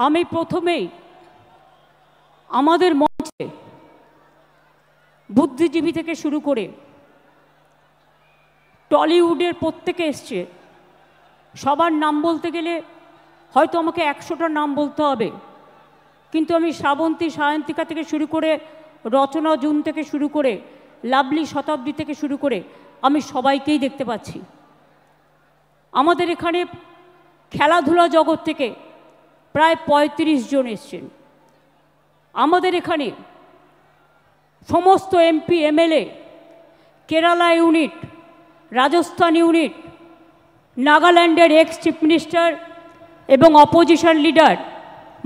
আমি প্রথমেই আমাদের মঞ্চে বুদ্ধিজীবী থেকে শুরু করে টলিউডের প্রত্যেকে এসছে, সবার নাম বলতে গেলে হয়তো আমাকে 100টা নাম বলতে হবে, কিন্তু আমি শ্রাবন্তী সায়ন্তিকা থেকে শুরু করে রচনা জুন থেকে শুরু করে লাভলি শতাব্দী থেকে শুরু করে আমি সবাইকেই দেখতে পাচ্ছি। আমাদের এখানে খেলাধুলা জগৎ থেকে প্রায় 35 জন এসছেন। আমাদের এখানে সমস্ত MP MLA, Kerala unit, Rajasthan unit, নাগাল্যান্ডের এক্স চিফ মিনিস্টার এবং অপোজিশন লিডার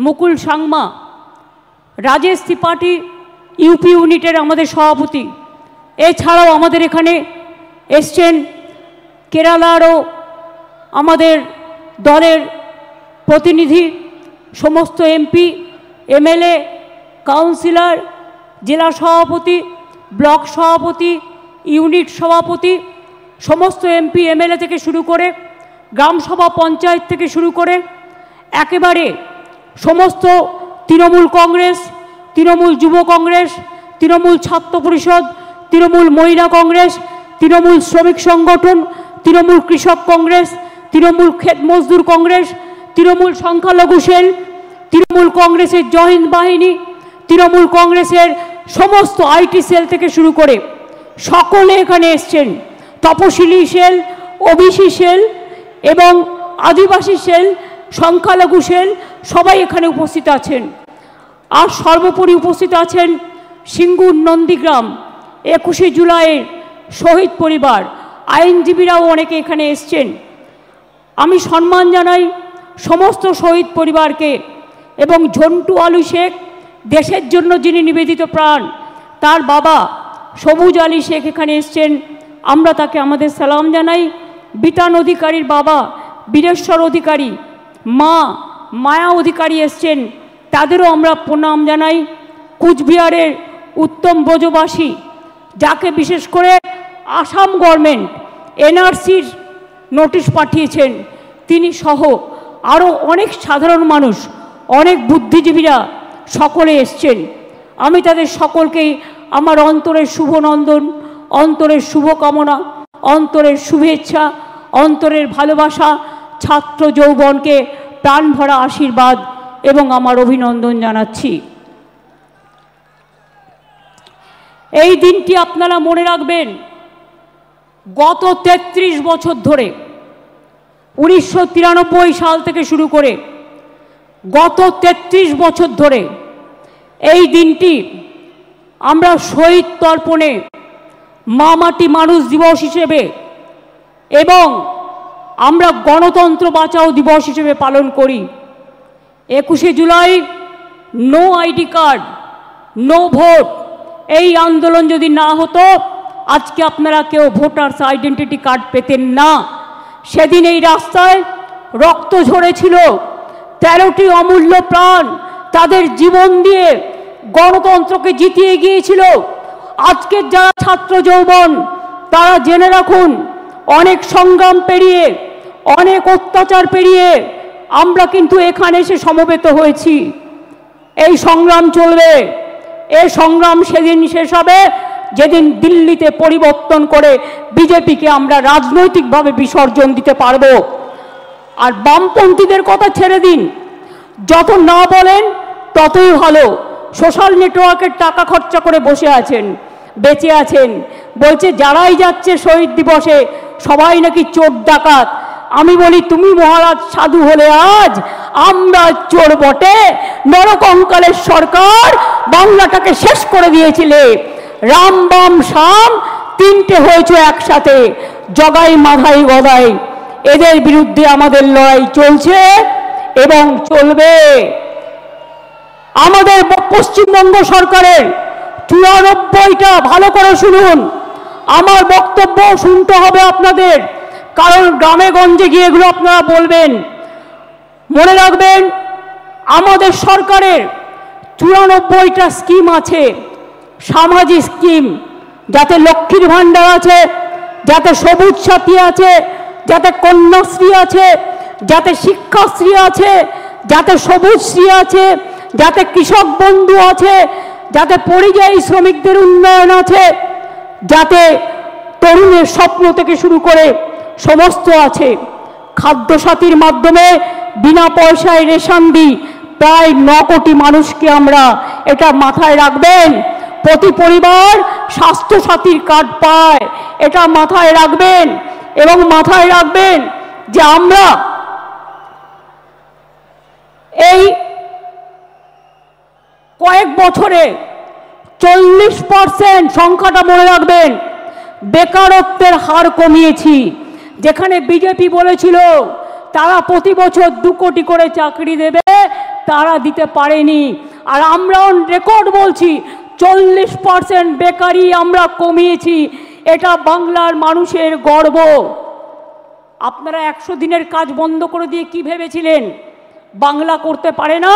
মুকুল সাংমা, রাজেশ ত্রিপাঠী ইউপি ইউনিটের আমাদের সভাপতি, এছাড়াও আমাদের এখানে এসছেন কেরালারও আমাদের দলের প্রতিনিধি, সমস্ত এমপি এমএলএ, কাউন্সিলর, জেলা সভাপতি, ব্লক সভাপতি, ইউনিট সভাপতি, সমস্ত এমপি এমএলএ থেকে শুরু করে গ্রামসভা পঞ্চায়েত থেকে শুরু করে একেবারে সমস্ত তৃণমূল কংগ্রেস, তৃণমূল যুব কংগ্রেস, তৃণমূল ছাত্র পরিষদ, তৃণমূল মহিলা কংগ্রেস, তৃণমূল শ্রমিক সংগঠন, তৃণমূল কৃষক কংগ্রেস, তৃণমূল ক্ষেত মজদুর কংগ্রেস, তৃণমূল সংখ্যালঘু সেল, তৃণমূল কংগ্রেসের জহিন্দ বাহিনী, তৃণমূল কংগ্রেসের সমস্ত আইটি সেল থেকে শুরু করে সকলে এখানে এসছেন। তপশিলি সেল, ওবিসি সেল এবং আদিবাসী সেল, সংখ্যালঘু সেল সবাই এখানে উপস্থিত আছেন। আর সর্বোপরি উপস্থিত আছেন সিঙ্গুর নন্দীগ্রাম 21শে জুলাইয়ের শহীদ পরিবার, আইনজীবীরাও অনেকে এখানে এসছেন। আমি সম্মান জানাই সমস্ত শহীদ পরিবারকে এবং ঝন্টু আলী শেখ, দেশের জন্য যিনি নিবেদিত প্রাণ, তার বাবা সবুজ আলী শেখ এখানে এসছেন, আমরা তাকে আমাদের সালাম জানাই। বিতান অধিকারীর বাবা বীরেশ্বর অধিকারী, মা মায়া অধিকারী এসছেন, তাদেরও আমরা প্রণাম জানাই। কুচবিহারের উত্তম ব্রজবাসী, যাকে বিশেষ করে আসাম গভর্নমেন্ট এনআরসির নোটিশ পাঠিয়েছেন, তিনি সহ আরও অনেক সাধারণ মানুষ, অনেক বুদ্ধিজীবীরা সকলে এসছেন। আমি তাদের সকলকেই আমার অন্তরের শুভনন্দন, অন্তরের শুভকামনা, অন্তরের শুভেচ্ছা, অন্তরের ভালোবাসা, ছাত্র যৌবনকে প্রাণ ভরা আশীর্বাদ এবং আমার অভিনন্দন জানাচ্ছি। এই দিনটি আপনারা মনে রাখবেন, গত 33 বছর ধরে 1993 সাল থেকে শুরু করে গত 33 বছর ধরে এই দিনটি আমরা শহীদ তর্পণে মা মাটি মানুষ দিবস হিসেবে এবং আমরা গণতন্ত্র বাঁচাও দিবস হিসেবে পালন করি। 21শে জুলাই no ID card, no vote, এই আন্দোলন যদি না হতো আজকে আপনারা কেউ ভোটার্স আইডেন্টিটি কার্ড পেতেন না। সেদিন এই রাস্তায় রক্ত ঝরেছিল, 13টি অমূল্য প্রাণ তাদের জীবন দিয়ে গণতন্ত্রকে জিতিয়ে গিয়েছিল। আজকের যারা ছাত্র যৌবন, তারা জেনে রাখুন, অনেক সংগ্রাম পেরিয়ে, অনেক অত্যাচার পেরিয়ে আমরা কিন্তু এখানে এসে সমবেত হয়েছি। এই সংগ্রাম চলবে, এই সংগ্রাম সেদিন শেষ হবে যেদিন দিল্লিতে পরিবর্তন করে বিজেপিকে আমরা রাজনৈতিকভাবে বিসর্জন দিতে পারব। আর বামপন্থীদের কথা ছেড়ে দিন, যত না বলেন ততই ভালো। সোশ্যাল নেটওয়ার্কের টাকা খরচা করে বসে আছেন, বেঁচে আছেন, বলছে যারাই যাচ্ছে শহীদ দিবসে সবাই নাকি চোর ডাকাত। আমি বলি, তুমি মহারাজ সাধু হলে আজ আমরা চোর বটে। নরকঙ্কালের সরকার বাংলাটাকে শেষ করে দিয়েছিলে, রাম বাম শাম তিনটে হয়েছে একসাথে, জগাই মাধাই গদাই। এদের বিরুদ্ধে আমাদের লড়াই চলছে এবং চলবে। আমাদের পশ্চিমবঙ্গ সরকারের 94টা, ভালো করে শুনুন, আমার বক্তব্য শুনতে হবে আপনাদের, কারণ গ্রামে গঞ্জে গিয়ে এগুলো আপনারা বলবেন। মনে রাখবেন, আমাদের সরকারের 94টা স্কিম আছে, সামাজিক স্কিম, যাতে লক্ষ্মীর ভাণ্ডার আছে, যাতে সবুজ সাথী আছে, যাতে কন্যাশ্রী আছে, যাতে শিক্ষাশ্রী আছে, যাতে সবুজশ্রী আছে, যাতে কৃষক বন্ধু আছে, যাতে পরিযায়ী শ্রমিকদের উন্নয়ন আছে, যাতে তরুণের স্বপ্ন থেকে শুরু করে সমস্ত আছে। খাদ্যসাথীর মাধ্যমে বিনা পয়সায় রেশন দিই প্রায় 9 কোটি মানুষকে আমরা, এটা মাথায় রাখবেন। প্রতি পরিবার স্বাস্থ্যসাথীর কার্ড পায়, এটা মাথায় রাখবেন। এবং মাথায় রাখবেন যে আমরা এই কয়েক বছরে 40% সংখ্যাটা মনে রাখবেন, বেকারত্বের হার কমিয়েছি। যেখানে বিজেপি বলেছিল তারা প্রতি বছর 2 কোটি করে চাকরি দেবে, তারা দিতে পারেনি। আর আমরা রেকর্ড বলছি 40% বেকারি আমরা কমিয়েছি, এটা বাংলার মানুষের গর্ব। আপনারা 100 দিনের কাজ বন্ধ করে দিয়ে কি ভেবেছিলেন বাংলা করতে পারে না?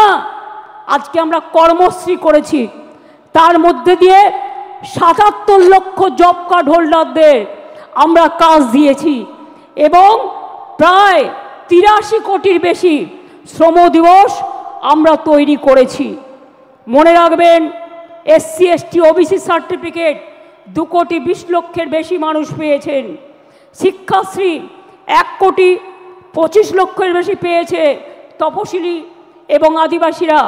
আজকে আমরা কর্মশ্রী করেছি, তার মধ্যে দিয়ে 77 লক্ষ জব কার্ড হোল্ডারদের আমরা কাজ দিয়েছি এবং প্রায় 83 কোটির বেশি শ্রম দিবস আমরা তৈরি করেছি। মনে রাখবেন SC ST OBC সার্টিফিকেট 2 কোটি 20 লক্ষের বেশি মানুষ পেয়েছেন। শিক্ষাশ্রী 1 কোটি 25 লক্ষের বেশি পেয়েছে তপশিলি এবং আদিবাসীরা।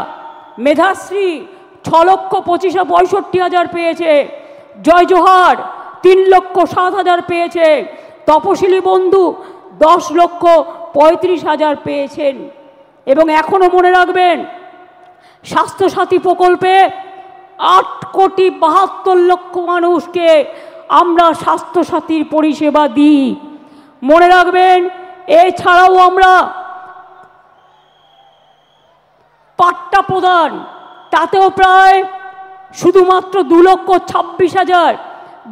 মেধাশ্রী 6 লক্ষ 65 হাজার পেয়েছে। জয় জোহার 3 লক্ষ 7 হাজার পেয়েছে। তপশিলি বন্ধু 10 লক্ষ 35 হাজার পেয়েছেন। এবং এখনও মনে রাখবেন স্বাস্থ্যসাথী প্রকল্পে 8 কোটি 72 লক্ষ মানুষকে আমরা স্বাস্থ্যসাথীর পরিষেবা দিই। মনে রাখবেন এছাড়াও আমরা পাট্টা প্রদান, তাতেও প্রায় শুধুমাত্র 2 লক্ষ 26 হাজার,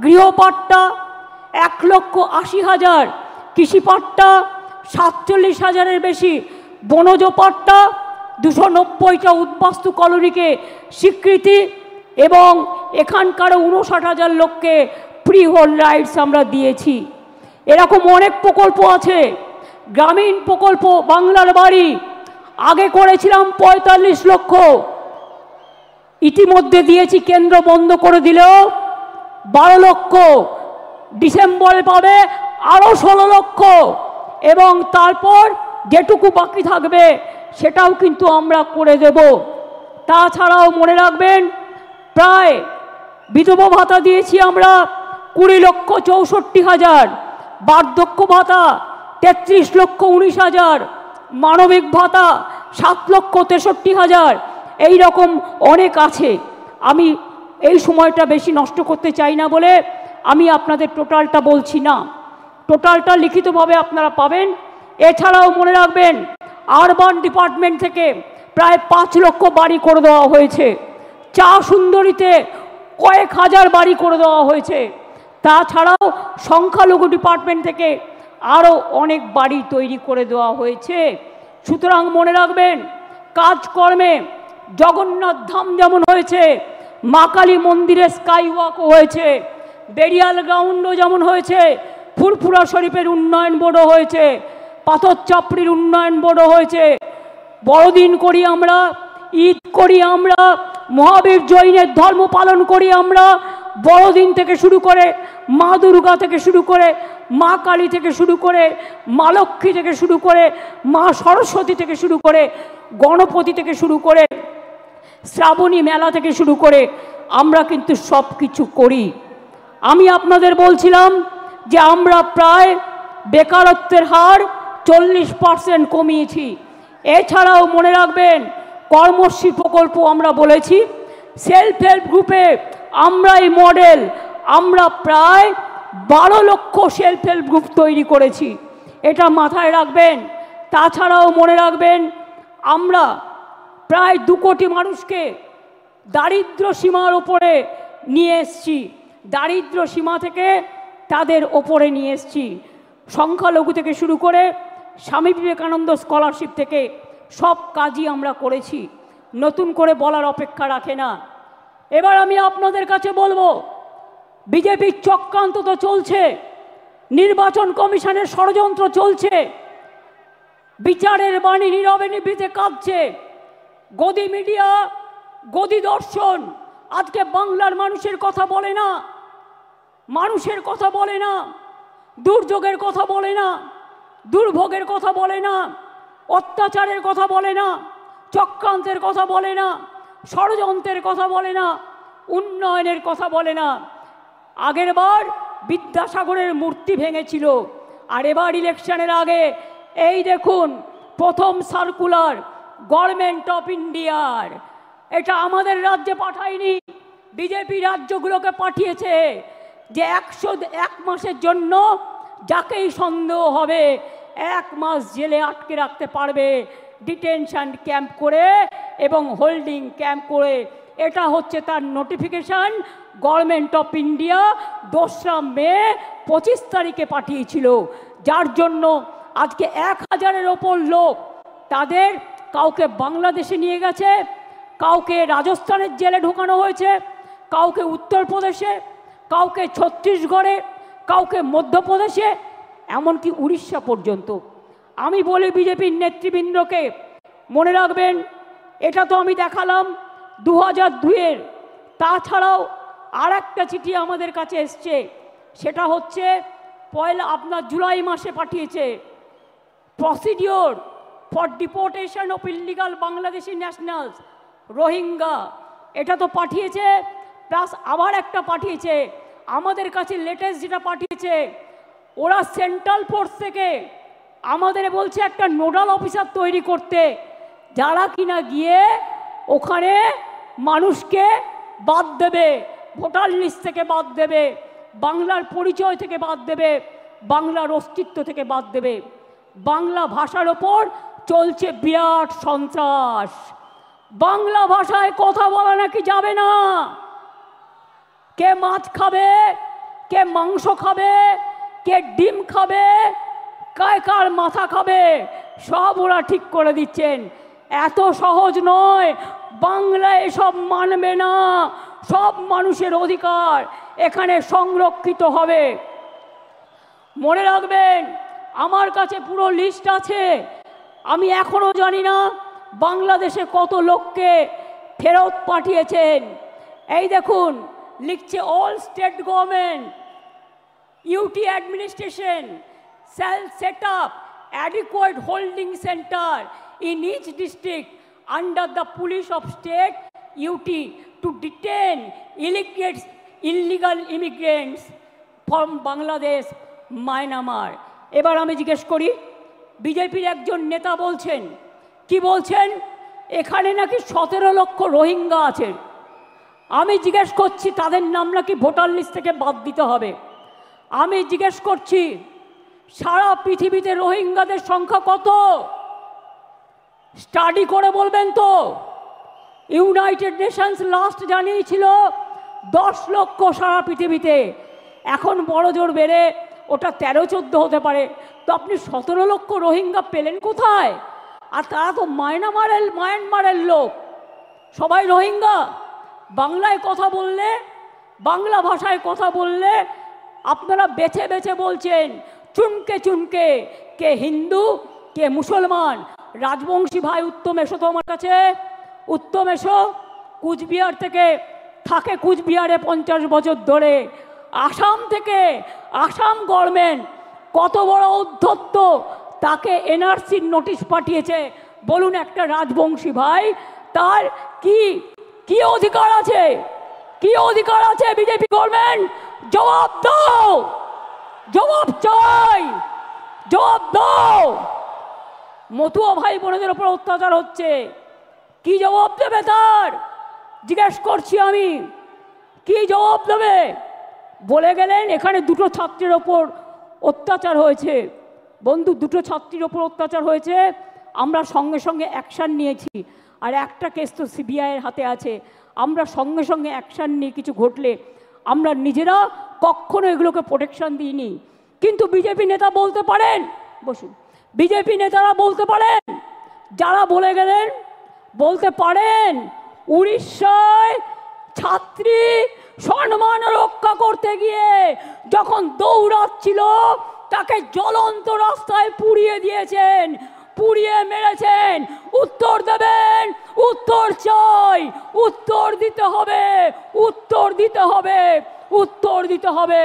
গৃহপাট্টা 1 লক্ষ 80 হাজার, কৃষিপাট্টা 47 হাজারের বেশি, বনজ পাট্টা 290টা উদ্বাস্তু কলোনিকে স্বীকৃতি এবং এখানকারও 59 হাজার লোককে ফ্রি হোল্ড রাইটস আমরা দিয়েছি। এরকম অনেক প্রকল্প আছে। গ্রামীণ প্রকল্প বাংলার বাড়ি আগে করেছিলাম 45 লক্ষ, ইতিমধ্যে দিয়েছি, কেন্দ্র বন্ধ করে দিলেও 12 লক্ষ, ডিসেম্বরে পাবে আরও 16 লক্ষ এবং তারপর যেটুকু বাকি থাকবে সেটাও কিন্তু আমরা করে দেব। তাছাড়াও মনে রাখবেন প্রায় বিধবা ভাতা দিয়েছি আমরা 20 লক্ষ 64 হাজার, বার্ধক্য ভাতা 33 লক্ষ 19 হাজার, মানবিক ভাতা 7 লক্ষ 63 হাজার। এই রকম অনেক আছে। আমি এই সময়টা বেশি নষ্ট করতে চাই না বলে আমি আপনাদের টোটালটা বলছি না, টোটালটা লিখিতভাবে আপনারা পাবেন। এছাড়াও মনে রাখবেন আরবান ডিপার্টমেন্ট থেকে প্রায় 5 লক্ষ বাড়ি করে দেওয়া হয়েছে। চা সুন্দরীতে কয়েক হাজার বাড়ি করে দেওয়া হয়েছে। তাছাড়াও সংখ্যালঘু ডিপার্টমেন্ট থেকে আরও অনেক বাড়ি তৈরি করে দেওয়া হয়েছে। সুতরাং মনে রাখবেন কাজকর্মে জগন্নাথ ধাম যেমন হয়েছে, মা কালী মন্দিরে স্কাই ওয়াকও হয়েছে, বেরিয়াল গ্রাউন্ডও যেমন হয়েছে, ফুরফুরা শরীফের উন্নয়ন বোর্ডও হয়েছে, পাথর চাপড়ির উন্নয়ন বোর্ডও হয়েছে। বড়দিন করি আমরা, ঈদ করি আমরা, মহাবীর জৈনের ধর্ম পালন করি আমরা। বড়দিন থেকে শুরু করে মা দুর্গা থেকে শুরু করে মা কালী থেকে শুরু করে মা লক্ষ্মী থেকে শুরু করে মা সরস্বতী থেকে শুরু করে গণপতি থেকে শুরু করে শ্রাবণী মেলা থেকে শুরু করে আমরা কিন্তু সব কিছু করি। আমি আপনাদের বলছিলাম যে আমরা প্রায় বেকারত্বের হার 40% কমিয়েছি। এছাড়াও মনে রাখবেন কর্মশ্রী প্রকল্প আমরা বলেছি, সেলফ হেল্প গ্রুপে আমরাই মডেল, আমরা প্রায় 12 লক্ষ সেলফ হেল্প গ্রুপ তৈরি করেছি, এটা মাথায় রাখবেন। তাছাড়াও মনে রাখবেন আমরা প্রায় 2 কোটি মানুষকে দারিদ্র সীমার ওপরে নিয়ে এসছি, দারিদ্র সীমা থেকে তাদের ওপরে নিয়ে এসছি। সংখ্যালঘু থেকে শুরু করে স্বামী বিবেকানন্দ স্কলারশিপ থেকে সব কাজই আমরা করেছি, নতুন করে বলার অপেক্ষা রাখে না। এবার আমি আপনাদের কাছে বলবো, বিজেপির চক্রান্ত তো চলছে, নির্বাচন কমিশনের ষড়যন্ত্র চলছে, বিচারের বাণী নীরবে নিভৃতে কাঁদছে। গদি মিডিয়া, গদি দর্শন আজকে বাংলার মানুষের কথা বলে না, মানুষের কথা বলে না, দুর্যোগের কথা বলে না, দুর্ভোগের কথা বলে না, অত্যাচারের কথা বলে না, চক্রান্তের কথা বলে না, ষড়যন্ত্রের কথা বলে না, উন্নয়নের কথা বলে না। আগের বার বিদ্যাসাগরের মূর্তি ভেঙেছিল, আর এবার ইলেকশনের আগে এই দেখুন প্রথম সার্কুলার গভর্নমেন্ট অফ ইন্ডিয়ার, এটা আমাদের রাজ্যে পাঠায়নি, বিজেপি রাজ্যগুলোকে পাঠিয়েছে, যে 101 মাসের জন্য যাকেই সন্দেহ হবে 1 মাস জেলে আটকে রাখতে পারবে, ডিটেনশন ক্যাম্প করে এবং হোল্ডিং ক্যাম্প করে। এটা হচ্ছে তার নোটিফিকেশন গভর্নমেন্ট অফ ইন্ডিয়া 2রা মে 25 তারিখে পাঠিয়েছিল, যার জন্য আজকে 1000-এর ওপর লোক, তাদের কাউকে বাংলাদেশে নিয়ে গেছে, কাউকে রাজস্থানের জেলে ঢোকানো হয়েছে, কাউকে উত্তরপ্রদেশে, কাউকে ছত্তিশগড়ে, কাউকে মধ্যপ্রদেশে, এমনকি উড়িষ্যা পর্যন্ত। আমি বলি বিজেপির নেতৃবৃন্দকে, মনে রাখবেন এটা তো আমি দেখালাম 2002-এর, তাছাড়াও আর একটা চিঠি আমাদের কাছে এসছে, সেটা হচ্ছে আপনার জুলাই মাসে পাঠিয়েছে, procedure for deportation of illegal Bangladeshi nationals Rohingya, এটা তো পাঠিয়েছে, প্লাস আবার একটা পাঠিয়েছে আমাদের কাছে লেটেস্ট যেটা পাঠিয়েছে, ওরা সেন্ট্রাল ফোর্স থেকে আমাদের বলছে একটা নোডাল অফিসার তৈরি করতে, যারা কিনা গিয়ে ওখানে মানুষকে বাদ দেবে, ভোটার লিস্ট থেকে বাদ দেবে, বাংলার পরিচয় থেকে বাদ দেবে, বাংলার অস্তিত্ব থেকে বাদ দেবে। বাংলা ভাষার ওপর চলছে বিরাট সন্ত্রাস, বাংলা ভাষায় কথা বলা নাকি যাবে না, কে মাছ খাবে, কে মাংস খাবে, কে ডিম খাবে, কায় কার মাথা খাবে, সব ওরা ঠিক করে দিচ্ছেন। এত সহজ নয়, বাংলা এসব মানবে না, সব মানুষের অধিকার এখানে সংরক্ষিত হবে। মনে রাখবেন আমার কাছে পুরো লিস্ট আছে, আমি এখনো জানি না বাংলাদেশে কত লোককে ফেরত পাঠিয়েছেন। এই দেখুন লিখছে all state government UT administration shall set up adequate holding center in each district under the police of state UT to detain illegal immigrants from Bangladesh, Myanmar. এবার আমি জিজ্ঞেস করি, বিজেপির একজন নেতা বলছেন, কি বলছেন, এখানে নাকি 17 লক্ষ রোহিঙ্গা আছে। আমি জিজ্ঞেস করছি তাদের নাম নাকি ভোটার লিস্ট থেকে বাদ দিতে হবে। আমি জিজ্ঞেস করছি সারা পৃথিবীতে রোহিঙ্গাদের সংখ্যা কত, স্টাডি করে বলবেন তো। ইউনাইটেড নেশনস লাস্ট জানিয়েছিল 10 লক্ষ সারা পৃথিবীতে, এখন বড় জোর বেড়ে ওটা 13-14 হতে পারে। তো আপনি 17 লক্ষ রোহিঙ্গা পেলেন কোথায়? আর তারা তো মায়ানমারের লোক, সবাই রোহিঙ্গা। বাংলায় কথা বললে, বাংলা ভাষায় কথা বললে আপনারা বেছে বেছে বলছেন, চুনকে চুনকে, কে হিন্দু কে মুসলমান। রাজবংশী ভাই উত্তম এসো তো আমার কাছে, উত্তম এসো, কুচবিহার থেকে থাকে, কুচবিহারে 50 বছর ধরে। আসাম থেকে, আসাম গভর্নমেন্ট কত বড় উদ্ধত্ত, তাকে NRCর নোটিশ পাঠিয়েছে। বলুন একটা রাজবংশী ভাই তার কি কি অধিকার আছে, কি অধিকার আছে? বিজেপি গভর্নমেন্ট জবাব দাও, জবাব চাই, জবাব দাও। মতুয়া ভাই বোনদের উপর অত্যাচার হচ্ছে, কি জবাব দেবে তার? জিজ্ঞেস করছি আমি, কি জবাব দেবে? বলে গেলেন এখানে 2টো ছাত্রের ওপর অত্যাচার হয়েছে। বন্ধু, 2টো ছাত্রীর ওপর অত্যাচার হয়েছে, আমরা সঙ্গে সঙ্গে অ্যাকশান নিয়েছি। আর একটা কেস তো CBI-এর হাতে আছে, আমরা সঙ্গে সঙ্গে অ্যাকশান নিয়ে কিছু ঘটলে আমরা নিজেরা কখনো এগুলোকে প্রোটেকশন দিইনি। কিন্তু বিজেপি নেতা বলতে পারেন, বসুন, বিজেপি নেতারা বলতে পারেন, যারা বলে গেলেন বলতে পারেন উড়িষ্যায় ছাত্রী সম্মান রক্ষা করতে গিয়ে যখন দৌড়াচ্ছিল তাকে জ্বলন্ত রাস্তায় পুড়িয়ে দিয়েছেন। পুড়িয়ে মেরেছেন, উত্তর দেবেন। উত্তর চাই, উত্তর দিতে হবে, উত্তর দিতে হবে, উত্তর দিতে হবে।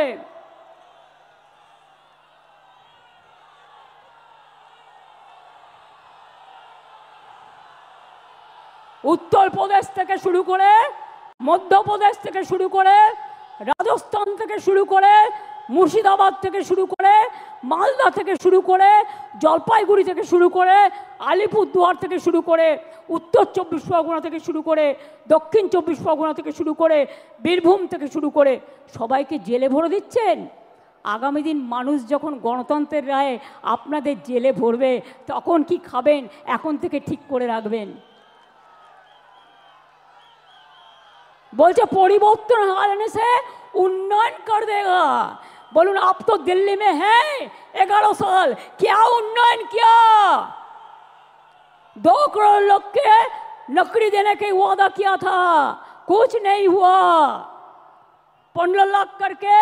উত্তরপ্রদেশ থেকে শুরু করে, মধ্যপ্রদেশ থেকে শুরু করে, রাজস্থান থেকে শুরু করে, মুর্শিদাবাদ থেকে শুরু করে, মালদা থেকে শুরু করে, জলপাইগুড়ি থেকে শুরু করে, আলিপুরদুয়ার থেকে শুরু করে, উত্তর 24 পরগনা থেকে শুরু করে, দক্ষিণ 24 পরগনা থেকে শুরু করে, বীরভূম থেকে শুরু করে সবাইকে জেলে ভরে দিচ্ছেন। আগামী দিন মানুষ যখন গণতন্ত্রের রায়ে আপনাদের জেলে ভরবে তখন কি খাবেন এখন থেকে ঠিক করে রাখবেন। बोलते परिवर्तन आने से उन्नयन कर देगा। बोलून आप तो दिल्ली में हैं 11 साल, क्या उन्नयन किया? 2 करोड़ लोग के नौकरी देने के वादा किया था, कुछ नहीं हुआ। 15 लाख करके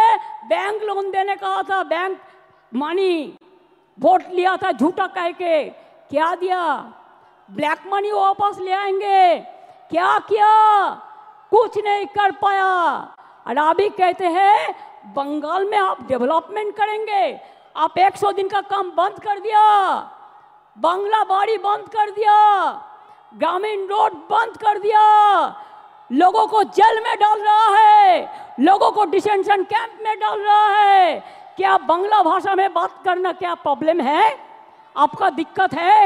बैंक लोन देने का था, बैंक मनी वोट लिया था झूठा कह के, क्या दिया? ब्लैक मनी वापस ले आएंगे, क्या किया? कुछ नहीं कर पाया। और अभी कहते हैं बंगाल में आप डेवलपमेंट करेंगे, आप 100 दिन का काम बंद कर दिया, बांग्ला बाड़ी बंद कर दिया, ग्रामीण रोड बंद कर दिया, लोगों को जेल में डाल रहा है, लोगों को डिटेंशन कैंप में डाल रहा है। क्या बांग्ला भाषा में बात करना क्या प्रॉब्लम है? आपका दिक्कत है?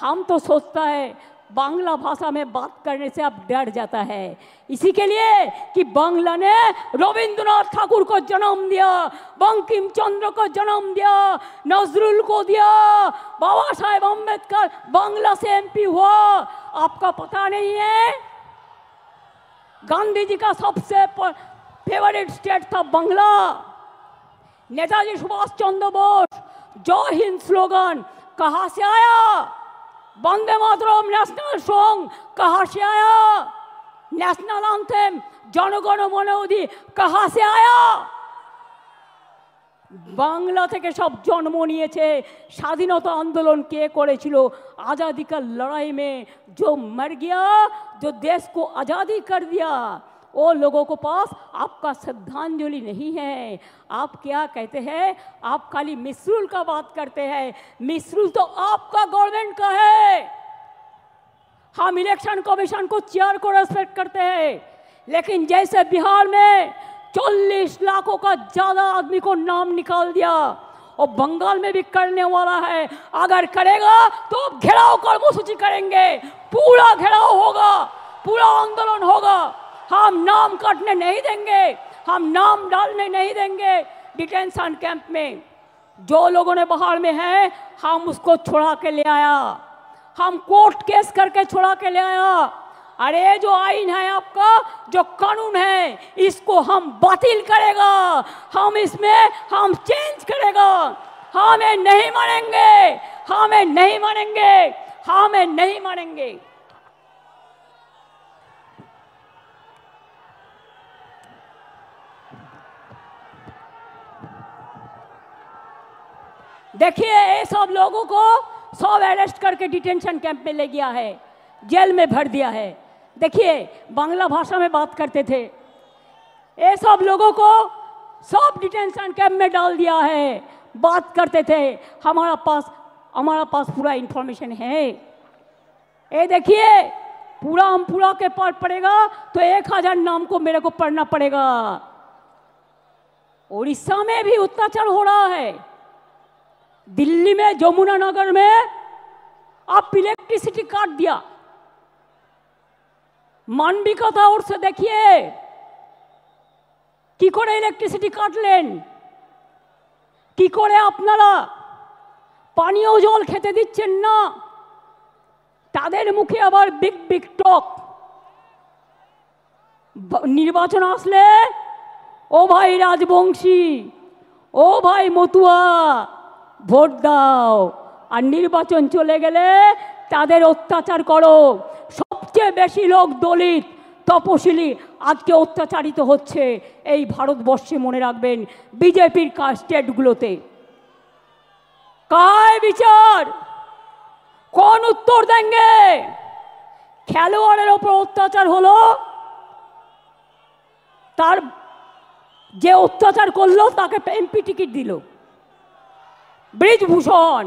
हम तो सोचता है बांग्ला भाषा में बात करने से अब डर जाता है, इसी के लिए कि बांग्ला ने रविंद्रनाथ ठाकुर को जन्म दिया, बंकिम चंद्र को जन्म दिया, नजरुल को दिया, बाबा साहेब अम्बेडकर बांग्ला से एमपी हुआ। आपका पता नहीं है? गांधी जी का सबसे फेवरेट स्टेट था बांग्ला। नेताजी सुभाष चंद्र बोस जय हिंद स्लोगन कहाँ से आया? वंदे मातरम नेशनल सॉन्ग कहाँ से आया? नेशनल एंथम जनगण मन अधि कहाँ से आया? बांग्ला থেকে সব জন্ম নিয়েছে। স্বাধীনতা आंदोलन কে করেছিল? आज़ादी का लड़ाई में जो मर गया, जो देश को आज़ादी कर दिया, वो लोगों को पास आपका श्रद्धांजलि नहीं है। आप क्या कहते हैं? आप खाली मिसरूल का बात करते हैं। मिसरूल तो आपका गवर्नमेंट का है। हम इलेक्शन कमीशन को चेयर को रेस्पेक्ट करते हैं, लेकिन जैसे बिहार में 40 लाखों का ज्यादा आदमी को नाम निकाल दिया और बंगाल में भी करने वाला है। अगर करेगा तो घेराव कर्मसूची करेंगे, पूरा घेराव होगा, पूरा आंदोलन होगा। हम नाम काटने नहीं देंगे, हम नाम डालने नहीं देंगे डिटेंशन कैंप में। जो लोगों ने बाहर में है हम उसको छुड़ा के ले आया, हम कोर्ट केस करके छुड़ा के ले आया। अरे जो आईन है आपका, जो कानून है, इसको हम बातिल करेगा, हम इसमें हम चेंज करेगा। हमें नहीं मानेंगे, हमें नहीं मानेंगे, हमें नहीं मानेंगे। देखिए ये सब लोगों को सब अरेस्ट करके डिटेंशन कैंप में ले गया है, जेल में भर दिया है। देखिए बांग्ला भाषा में बात करते थे, ये सब लोगों को सब डिटेंशन कैंप में डाल दिया है। बात करते थे, हमारा पास पूरा इंफॉर्मेशन है। ये देखिए पूरा हम पूरा के पार पड़ेगा तो 1000 नाम को मेरे को पढ़ना पड़ेगा। उड़ीसा में भी अत्याचार हो रहा है, दिल्ली में जमुना नगर में आप इलेक्ट्रिसिटी काट दिया। मानविकता और से देखिए কি করে ইলেকট্রিসিটি কাটলেন, কি করে আপনারা পানীয় জল খেতে দিচ্ছেন না। তাদের মুখে আবার বিগ বিগ টক। নির্বাচন আসলে ও ভাই রাজবংশী, ও ভাই মতুয়া ভোট দাও, আর নির্বাচন চলে গেলে তাদের অত্যাচার করো। সবচেয়ে বেশি লোক দলিত তপশিলি আজকে অত্যাচারিত হচ্ছে এই ভারতবর্ষে, মনে রাখবেন বিজেপির স্টেটগুলোতে। কায় বিচার, कौन उत्तर देंगे? খেলোয়াড়ের ওপর অত্যাচার হলো, তার যে অত্যাচার করলো তাকে এমপি টিকিট দিল। ব্রিজভূষণ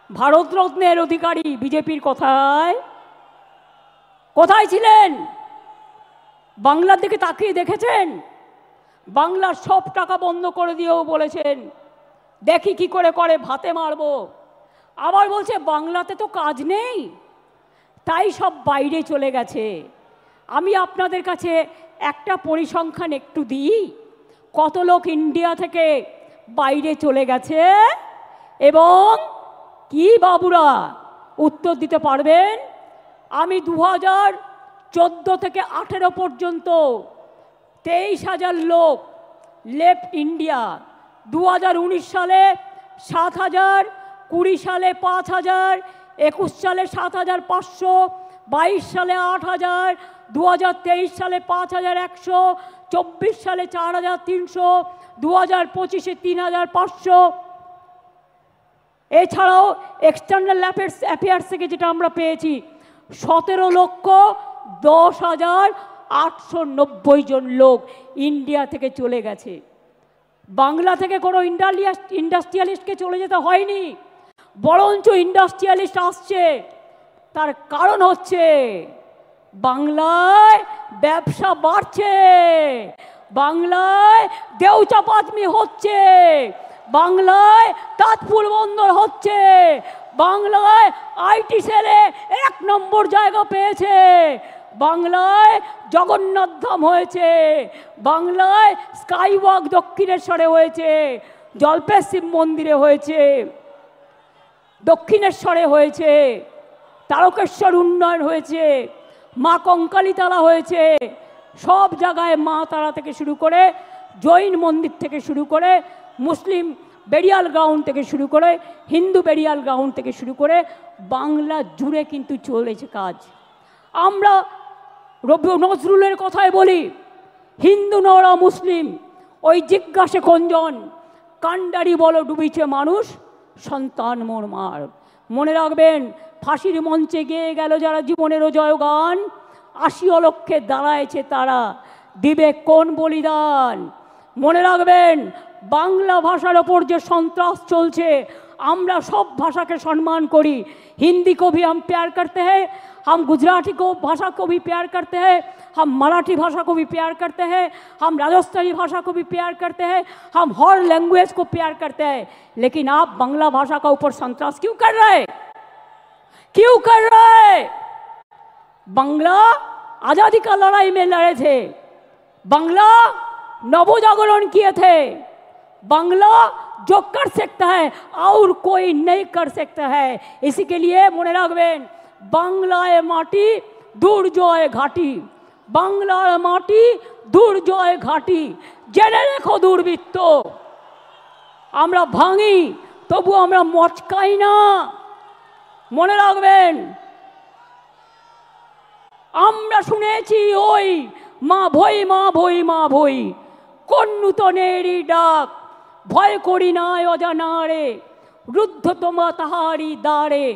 ভারতরত্নের অধিকারী বিজেপির কথায় কোথায় ছিলেন? বাংলার দিকে তাকিয়ে দেখেছেন? বাংলার সব টাকা বন্ধ করে দিয়েও বলেছেন দেখি কি করে করে ভাতে মারবো। আবার বলছে বাংলাতে তো কাজ নেই, তাই সব বাইরে চলে গেছে। আমি আপনাদের কাছে একটা পরিসংখ্যান একটু দিই, কত লোক ইন্ডিয়া থেকে বাইরে চলে গেছে এবং কি বাবুরা উত্তর দিতে পারবেন? আমি 2014 থেকে 18 পর্যন্ত 23,000 লোক লেফট ইন্ডিয়া। 2019 সালে 7,000, 20 সালে 5,000, 21 সালে 7,500, 22 সালে 8,000, 2023 সালে 5,100, 24 সালে 4,300, 2025-এ 3,500। এছাড়াও এক্সটার্নাল অ্যাফেয়ার্স থেকে যেটা আমরা পেয়েছি 17,10,890 জন লোক ইন্ডিয়া থেকে চলে গেছে। বাংলা থেকে কোনো ইন্ডাস্ট্রিয়ালিস্টকে চলে যেতে হয়নি, বরঞ্চ ইন্ডাস্ট্রিয়ালিস্ট আসছে। তার কারণ হচ্ছে বাংলায় ব্যবসা বাড়ছে, বাংলায় দেউচাপাতমি হচ্ছে, বাংলায় তাজপুর বন্দর হচ্ছে, বাংলায় আইটি সেলে 1 নম্বর জায়গা পেয়েছে, বাংলায় জগন্নাথ ধাম হয়েছে, বাংলায় স্কাইওয়াক দক্ষিণেশ্বরে হয়েছে, জল্পেশ শিব মন্দিরে হয়েছে, দক্ষিণেশ্বরে হয়েছে, তারকেশ্বর উন্নয়ন হয়েছে, মা কঙ্কালীতলা হয়েছে। সব জায়গায় মা তারা থেকে শুরু করে, জৈন মন্দির থেকে শুরু করে, মুসলিম বেরিয়াল গ্রাউন্ড থেকে শুরু করে, হিন্দু বেরিয়াল গ্রাউন্ড থেকে শুরু করে বাংলা জুড়ে কিন্তু চলেছে কাজ। আমরা রবি নজরুলের কথায় বলি, হিন্দু নরা মুসলিম ওই জিজ্ঞাসে কোনজন, কান্ডারি বলো ডুবিছে মানুষ, সন্তান মোর মার। মনে রাখবেন, ফাঁসির মঞ্চে গিয়ে গেল যারা জীবনেরও জয়গান, 80 লক্ষে দাঁড়ায়ছে তারা, দিবে কোন বলিদান। মনে রাখবেন, বাংলা ভাষার ওপর যে সন্ত্রাস চলছে, আমরা সব ভাষাকে সম্মান করি। हिंदी को भी हम प्यार करते हैं, हम गुजराती को भाषा को भी प्यार करते हैं, हम मराठी भाषा को भी प्यार करते हैं, हम राजस्थानी भाषा को भी प्यार करते हैं, हम हर लैंग्वेज को प्यार करते हैं। लेकिन आप बांग्ला भाषा का ऊपर संतरास क्यों कर रहे हैं? क्यों कर रहे हैं? बांग्ला आज़ादी का लड़ाई में लड़े थे, बांग्ला नवजागरण किए थे, बांग्ला जो कर सकता है और कोई नहीं कर सकता है। इसी के लिए मने रखबेन, बांग्लाय माटी दुर्जय घाटी, बांग्लार माटी दुर्जय घाटी। जेने रेखो दुर्बृत्त, आमरा भांगी तबु आमरा मचकाई ना। मने रखबेन, आमरा शुनेছি ওই মা ভই মা ভই মা ভই, কোন নূতনেরই ডাক, ভয় করি না অজানারে, রুদ্ধ তোমা তাহারি দ্বারে,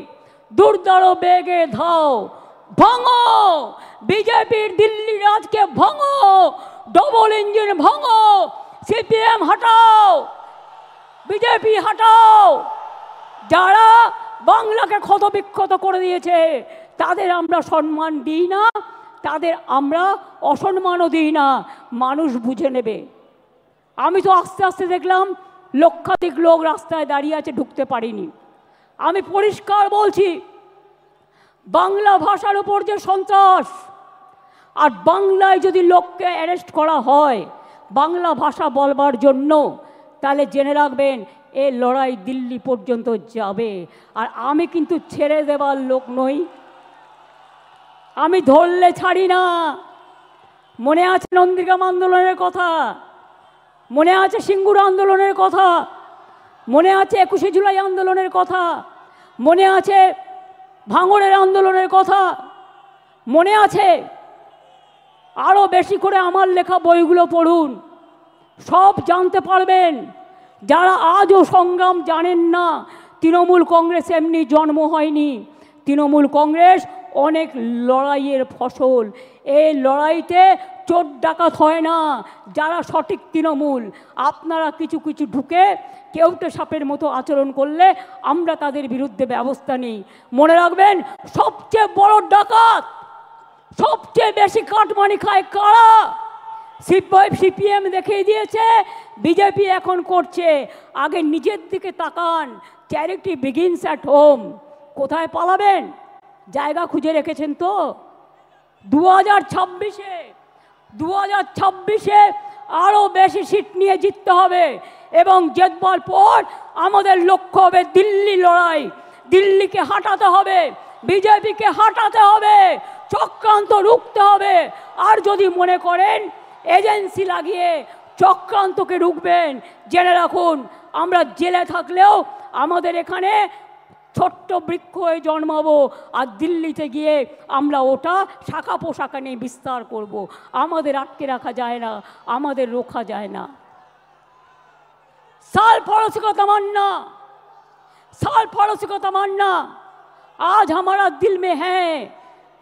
দুর্দর বেগে ধাও, ভাঙো বিজেপির দিল্লি রাজকে, ভাঙো ডবল ইঞ্জিন, ভাঙো সিপিএম হটাও, বিজেপি হটাও। যারা বাংলাকে ক্ষত বিক্ষত করে দিয়েছে তাদের আমরা সম্মান দিই না, তাদের আমরা অসম্মানও দিই না, মানুষ বুঝে নেবে। আমি তো আস্তে আস্তে দেখলাম লক্ষাধিক লোক রাস্তায় দাঁড়িয়ে আছে, ঢুকতে পারিনি। আমি পরিষ্কার বলছি, বাংলা ভাষার উপর যে সন্ত্রাস, আর বাংলায় যদি লোককে অ্যারেস্ট করা হয় বাংলা ভাষা বলবার জন্য, তাহলে জেনে রাখবেন এ লড়াই দিল্লি পর্যন্ত যাবে। আর আমি কিন্তু ছেড়ে দেবার লোক নই, আমি ধরলে ছাড়ি না। মনে আছে নন্দীগ্রাম আন্দোলনের কথা, মনে আছে সিঙ্গুর আন্দোলনের কথা, মনে আছে 21শে জুলাই আন্দোলনের কথা, মনে আছে ভাঙড়ের আন্দোলনের কথা, মনে আছে। আরও বেশি করে আমার লেখা বইগুলো পড়ুন, সব জানতে পারবেন। যারা আজও সংগ্রাম জানেন না তৃণমূল কংগ্রেস এমনি জন্ম হয়নি। তৃণমূল কংগ্রেস অনেক লড়াইয়ের ফসল। এই লড়াইতে চোর ডাকাত হয় না যারা সঠিক তৃণমূল। আপনারা কিছু কিছু ঢুকে কেউটে সাপের মতো আচরণ করলে আমরা তাদের বিরুদ্ধে ব্যবস্থা নিই। মনে রাখবেন, সবচেয়ে বড় ডাকাত, সবচেয়ে বেশি কাটমানি খায় কারা? সিপিএম দেখিয়ে দিয়েছে, বিজেপি এখন করছে। আগে নিজের দিকে তাকান। Charity begins at home. কোথায় পালাবেন? জায়গা খুঁজে রেখেছেন তো? 2026-এ আরও বেশি সিট নিয়ে জিততে হবে এবং জেতবার পর আমাদের লক্ষ্য হবে দিল্লি লড়াই। দিল্লিকে হাঁটাতে হবে, বিজেপিকে হাঁটাতে হবে, চক্রান্ত রুখতে হবে। আর যদি মনে করেন এজেন্সি লাগিয়ে চক্রান্তকে রুখবেন, জেনে রাখুন আমরা জেলে থাকলেও আমাদের এখানে ছোট্ট বৃক্ষ হয়ে জন্মাবো, আর দিল্লিতে গিয়ে আমরা ওটা শাখা পোশাখা নিয়ে বিস্তার করব। আমাদের আটকে রাখা যায় না, আমাদের রোখা যায় না। साल पड़ोसी को तमन्ना, साल पड़ोसी को तमन्ना आज हमारा दिल में है।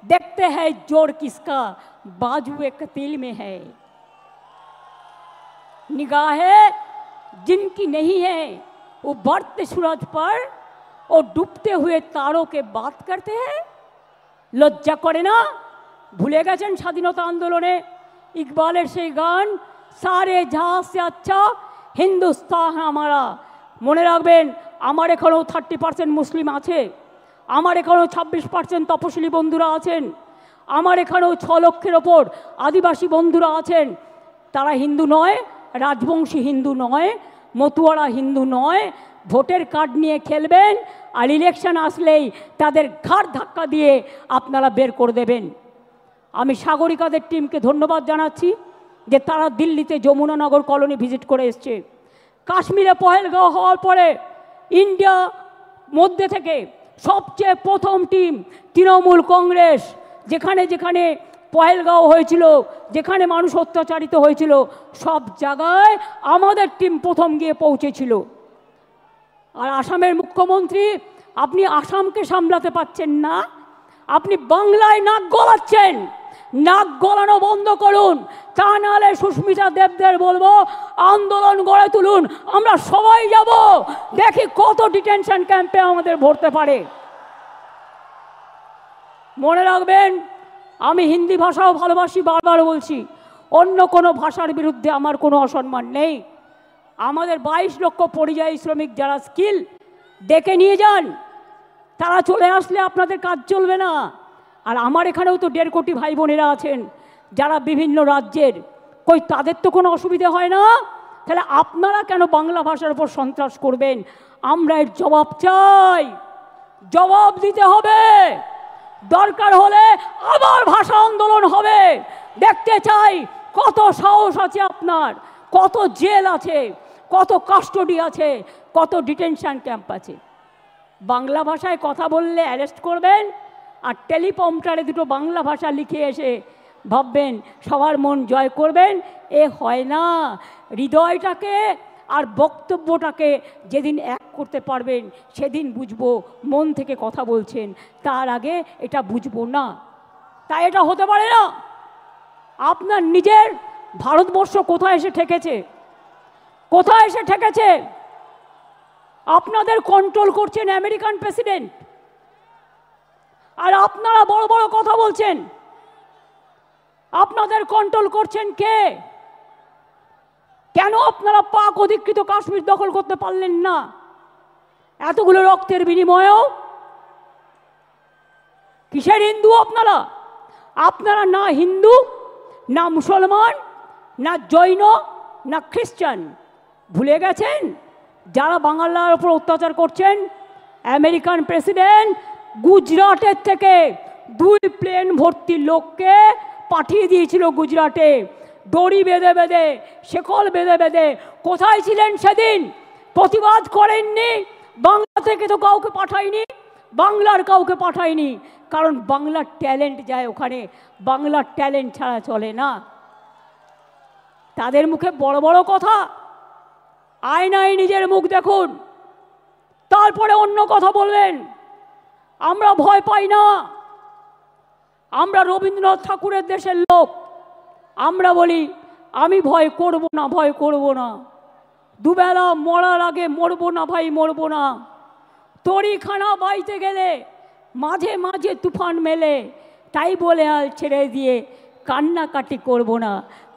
देखते हैं जोर किसका बाजुए कतील में है। निगाहें जिनकी नहीं है वो बढ़ते सूरज पर और डूबते हुए तारों के बात करते हैं। लज्जा करे ना? भूले गए स्वाधीनता आंदोलने इकबालेर से गान, सारे जहां से अच्छा हिंदुस्तान हमारा। মনে রাখবেন, আমার এখানেও 30% মুসলিম আছে, আমার এখানেও 26% তপশিলি বন্ধুরা আছেন, আমার এখানেও 6 লক্ষের ওপর আদিবাসী বন্ধুরা আছেন। তারা হিন্দু নয়, রাজবংশী হিন্দু নয়, মতুয়ারা হিন্দু নয়। ভোটের কার্ড নিয়ে খেলবেন আর ইলেকশন আসলেই তাদের ঘাড় ধাক্কা দিয়ে আপনারা বের করে দেবেন। আমি সাগরিকাদের টিমকে ধন্যবাদ জানাচ্ছি যে তারা দিল্লিতে যমুনানগর কলোনি ভিজিট করে এসছে। কাশ্মীরে পহেলগাঁও হওয়ার পরে ইন্ডিয়া মধ্যে থেকে সবচেয়ে প্রথম টিম তৃণমূল কংগ্রেস। যেখানে যেখানে পহেলগাঁও হয়েছিল, যেখানে মানুষ অত্যাচারিত হয়েছিল, সব জায়গায় আমাদের টিম প্রথম গিয়ে পৌঁছেছিল। আর আসামের মুখ্যমন্ত্রী, আপনি আসামকে সামলাতে পারছেন না, আপনি বাংলায় নাক গলাচ্ছেন। নাক গলানো বন্ধ করুন, তা নাহলে সুস্মিতা দেবদের বলবো আন্দোলন গড়ে তুলুন। আমরা সবাই যাব, দেখি কত ডিটেনশন ক্যাম্পে আমাদের ভরতে পারে। মনে রাখবেন, আমি হিন্দি ভাষাও ভালোবাসি, বারবার বলছি, অন্য কোনো ভাষার বিরুদ্ধে আমার কোনো অসম্মান নেই। আমাদের 22 লক্ষ পরিযায়ী শ্রমিক যারা স্কিল ডেকে নিয়ে যান, তারা চলে আসলে আপনাদের কাজ চলবে না। আর আমার এখানেও তো 1.5 কোটি ভাই বোনেরা আছেন যারা বিভিন্ন রাজ্যের, কই তাদের তো কোনো অসুবিধা হয় না? তাহলে আপনারা কেন বাংলা ভাষার উপর সন্ত্রাস করবেন? আমরা এর জবাব চাই, জবাব দিতে হবে। দরকার হলে আবার ভাষা আন্দোলন হবে। দেখতে চাই কত সাহস আছে আপনার, কত জেল আছে, কত কাস্টডি আছে, কত ডিটেনশন ক্যাম্প আছে। বাংলা ভাষায় কথা বললে অ্যারেস্ট করবেন, আর টেলিপ্রম্পটারে দুটো বাংলা ভাষা লিখে এসে ভাববেন সবার মন জয় করবেন। এ হয় না। হৃদয়টাকে আর বক্তব্যটাকে যেদিন এক করতে পারবেন সেদিন বুঝবো মন থেকে কথা বলছেন, তার আগে এটা বুঝবো না। তাই এটা হতে পারে না। আপনার নিজের ভারতবর্ষ কোথায় এসে ঠেকেছে? কোথায় এসে ঠেকেছে? আপনাদের কন্ট্রোল করছেন আমেরিকান প্রেসিডেন্ট, আর আপনারা বড় বড় কথা বলছেন। আপনাদের কন্ট্রোল করছেন কে? কেন আপনারা পাক অধিকৃত কাশ্মীর দখল করতে পারলেন না এতগুলো রক্তের বিনিময়েও? কিসের হিন্দু আপনারা? আপনারা না হিন্দু, না মুসলমান, না জৈন, না খ্রিস্টান। ভুলে গেছেন যারা বাংলার উপর অত্যাচার করছেন? আমেরিকান প্রেসিডেন্ট গুজরাটের থেকে 2 প্লেন ভর্তি লোককে পাঠিয়ে দিয়েছিল গুজরাটে, দড়ি বেঁধে বেঁধে, শেকল বেঁধে বেঁধে। কোথায় ছিলেন সেদিন? প্রতিবাদ করেননি। বাংলা থেকে তো কাউকে পাঠায়নি, বাংলার কাউকে পাঠায়নি, কারণ বাংলার ট্যালেন্ট যায় ওখানে। বাংলার ট্যালেন্ট ছাড়া চলে না। তাদের মুখে বড় বড় কথা, আয়নায় নিজের মুখ দেখুন। তারপরে অন্য কথা বলবেন। আমরা ভয় পাই না, আমরা রবীন্দ্রনাথ ঠাকুরের দেশের লোক। আমরা বলি আমি ভয় করব না, ভয় করব না, দুবেলা মরার আগে মরবো না ভাই, মরবো না। তরিখানা বাইতে গেলে মাঝে মাঝে তুফান মেলে, তাই বলে হাল ছেড়ে দিয়ে কান্নাকাটি করব না।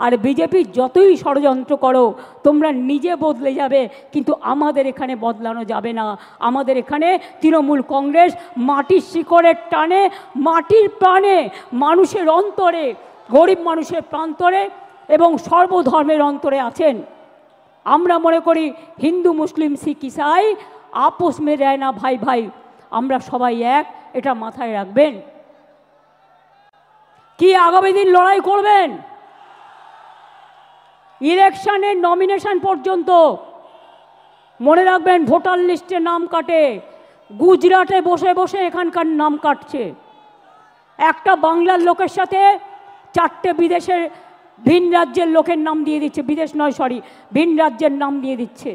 আর বিজেপি যতই ষড়যন্ত্র করো তোমরা নিজে বদলে যাবে, কিন্তু আমাদের এখানে বদলানো যাবে না। আমাদের এখানে তৃণমূল কংগ্রেস মাটির শিকড়ের টানে, মাটির প্রাণে, মানুষের অন্তরে, গরিব মানুষের প্রান্তরে এবং সর্বধর্মের অন্তরে আছেন। আমরা মনে করি হিন্দু মুসলিম শিখ ইসাই আপোষ মে দেয় না ভাই ভাই, আমরা সবাই এক, এটা মাথায় রাখবেন। কি আগামী দিন লড়াই করবেন? ইলেকশনের নমিনেশন পর্যন্ত মনে রাখবেন, ভোটার লিস্টে নাম কাটে, গুজরাটে বসে বসে এখানকার নাম কাটছে। একটা বাংলার লোকের সাথে 4টে বিদেশের ভিন রাজ্যের লোকের নাম দিয়ে দিচ্ছে, বিদেশ নয় সরি, ভিন রাজ্যের নাম দিয়ে দিচ্ছে।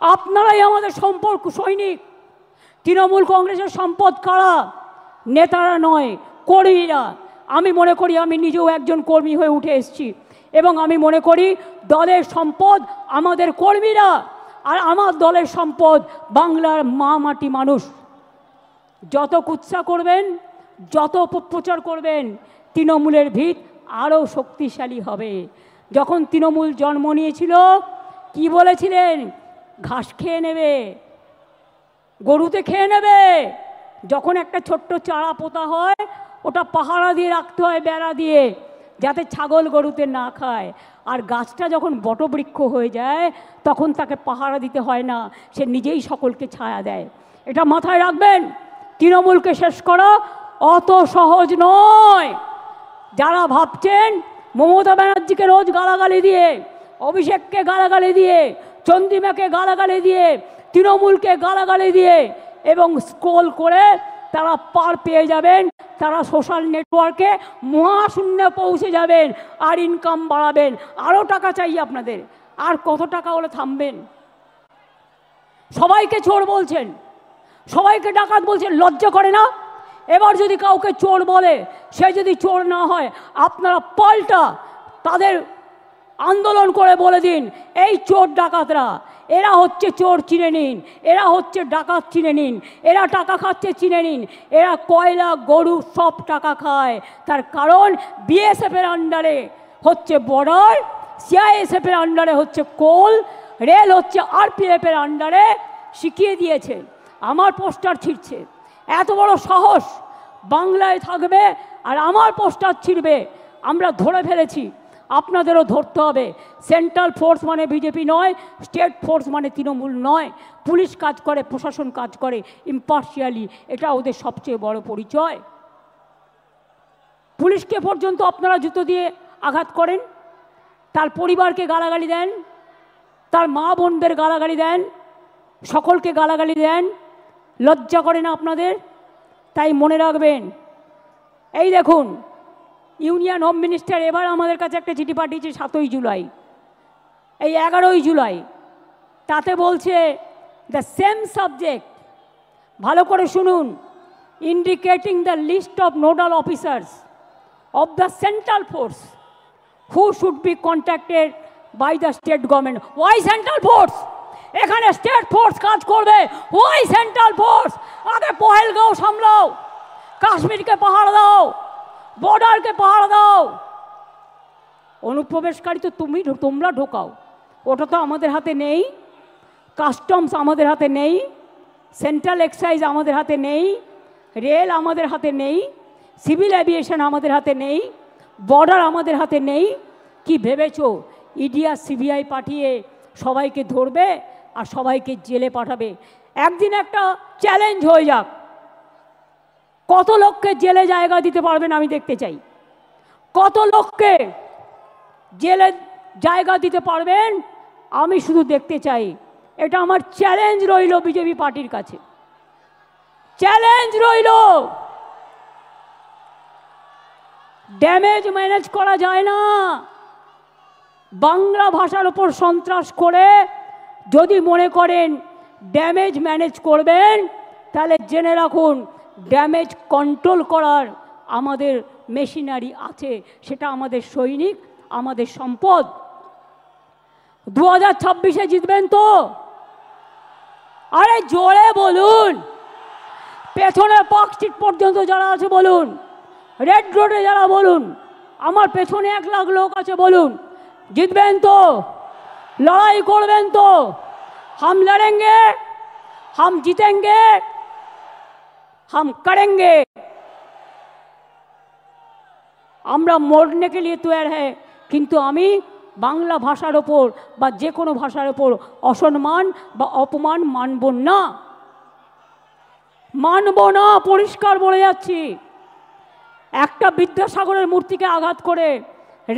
আপনারাই আমাদের সম্পর্ক সৈনিক। তৃণমূল কংগ্রেসের সম্পদ কারা? নেতারা নয়, কর্মীরা। আমি মনে করি, আমি নিজেও একজন কর্মী হয়ে উঠে এসেছি, এবং আমি মনে করি দলের সম্পদ আমাদের কর্মীরা, আর আমার দলের সম্পদ বাংলার মা মাটি মানুষ। যত কুৎসা করবেন, যত অপপ্রচার করবেন, তৃণমূলের ভিত আরও শক্তিশালী হবে। যখন তৃণমূল জন্ম নিয়েছিল কি বলেছিলেন? ঘাস খেয়ে নেবে, গরুতে খেয়ে নেবে। যখন একটা ছোট্ট চারা পোতা হয় ওটা পাহারা দিয়ে রাখতে হয়, বেড়া দিয়ে, যাতে ছাগল গরুতে না খায়। আর গাছটা যখন বটবৃক্ষ হয়ে যায় তখন তাকে পাহারা দিতে হয় না, সে নিজেই সকলকে ছায়া দেয়। এটা মাথায় রাখবেন। তৃণমূলকে শেষ করা অত সহজ নয়। যারা ভাবছেন মমতা ব্যানার্জিকে রোজ গালাগালি দিয়ে, অভিষেককে গালাগালি দিয়ে, চন্দ্রিমাকে গালাগালি দিয়ে, তৃণমূলকে গালাগালি দিয়ে এবং স্ক্রোল করে তারা পার পেয়ে যাবেন, তারা সোশ্যাল নেটওয়ার্কে মহাশূন্যে পৌঁছে যাবেন আর ইনকাম বাড়াবেন। আরও টাকা চাই আপনাদের, আর কত টাকা হলে থামবেন? সবাইকে চোর বলছেন, সবাইকে ডাকাত বলছেন, লজ্জা করে না? এবার যদি কাউকে চোর বলে, সে যদি চোর না হয়, আপনারা পাল্টা তাদের আন্দোলন করে বলে দিন, এই চোর ডাকাতরা, এরা হচ্ছে চোর, চিনে নিন। এরা হচ্ছে ডাকাত, চিনে নিন। এরা টাকা খাচ্ছে, চিনে নিন। এরা কয়লা, গরু সব টাকা খায়। তার কারণ বিএসএফের আন্ডারে হচ্ছে বর্ডার, সিআইএসএফের আন্ডারে হচ্ছে কোল, রেল হচ্ছে আরপিএফের আন্ডারে। শিখিয়ে দিয়েছে, আমার পোস্টার ছিঁড়ছে। এত বড় সাহস বাংলায় থাকবে আর আমার পোস্টার ছিঁড়বে? আমরা ধরে ফেলেছি, আপনাদেরও ধরতে হবে। সেন্ট্রাল ফোর্স মানে বিজেপি নয়, স্টেট ফোর্স মানে তৃণমূল নয়। পুলিশ কাজ করে, প্রশাসন কাজ করে ইম্পার্শিয়ালি, এটা ওদের সবচেয়ে বড় পরিচয়। পুলিশকে পর্যন্ত আপনারা জুতো দিয়ে আঘাত করেন, তার পরিবারকে গালাগালি দেন, তার মা বোনদের গালাগালি দেন, সকলকে গালাগালি দেন। লজ্জা করে না আপনাদের? তাই মনে রাখবেন, এই দেখুন, ইউনিয়ন হোম মিনিস্টার এবার আমাদের কাছে একটা চিঠি পাঠিয়েছে 7ই জুলাই, এই 11ই জুলাই। তাতে বলছে দ্য সেম সাবজেক্ট, ভালো করে শুনুন, indicating the list of nodal officers of the central force who should be contacted by the state government. Why central force? এখানে স্টেট ফোর্স কাজ করবে। Why central force? আগে পহেলগাঁও সামলাও, কাশ্মীরকে পাহাড় দাও, বর্ডারকে পাহাড় দাও। অনুপ্রবেশকারী তো তোমরা ঢোকাও, ওটা তো আমাদের হাতে নেই। কাস্টমস আমাদের হাতে নেই, সেন্ট্রাল এক্সাইজ আমাদের হাতে নেই, রেল আমাদের হাতে নেই, সিভিল অ্যাভিয়েশন আমাদের হাতে নেই, বর্ডার আমাদের হাতে নেই। কি ভেবেছো ইডি আর সিবিআই পাঠিয়ে সবাইকে ধরবে আর সবাইকে জেলে পাঠাবে? একদিন একটা চ্যালেঞ্জ হয়ে যাক, কত লোককে জেলে জায়গা দিতে পারবেন আমি দেখতে চাই। কত লোককে জেলে জায়গা দিতে পারবেন আমি শুধু দেখতে চাই। এটা আমার চ্যালেঞ্জ রইল বিজেপি পার্টির কাছে, চ্যালেঞ্জ রইল। ড্যামেজ ম্যানেজ করা যায় না। বাংলা ভাষার ওপর সন্ত্রাস করে যদি মনে করেন ড্যামেজ ম্যানেজ করবেন, তাহলে জেনে রাখুন ড্যামেজ কন্ট্রোল করার আমাদের মেশিনারি আছে, সেটা আমাদের সৈনিক, আমাদের সম্পদ। 2026-এ জিতবেন তো? আরে জোরে বলুন। পেছনে পার্ক স্ট্রিট পর্যন্ত যারা আছে বলুন, রেড রোডে যারা বলুন, আমার পেছনে 1 লাখ লোক আছে বলুন, জিতবেন তো? লড়াই করবেন তো? हम लड़ेंगे, हम जीतेंगे, हम करेंगे। আমরা মরने के लिए तैयार है, কিন্তু আমি বাংলা ভাষার ওপর বা যে কোনো ভাষার ওপর অসম্মান বা অপমান মানব না, মানব না, পরিষ্কার বলে যাচ্ছি। একটা বিদ্যাসাগরের মূর্তিকে আঘাত করে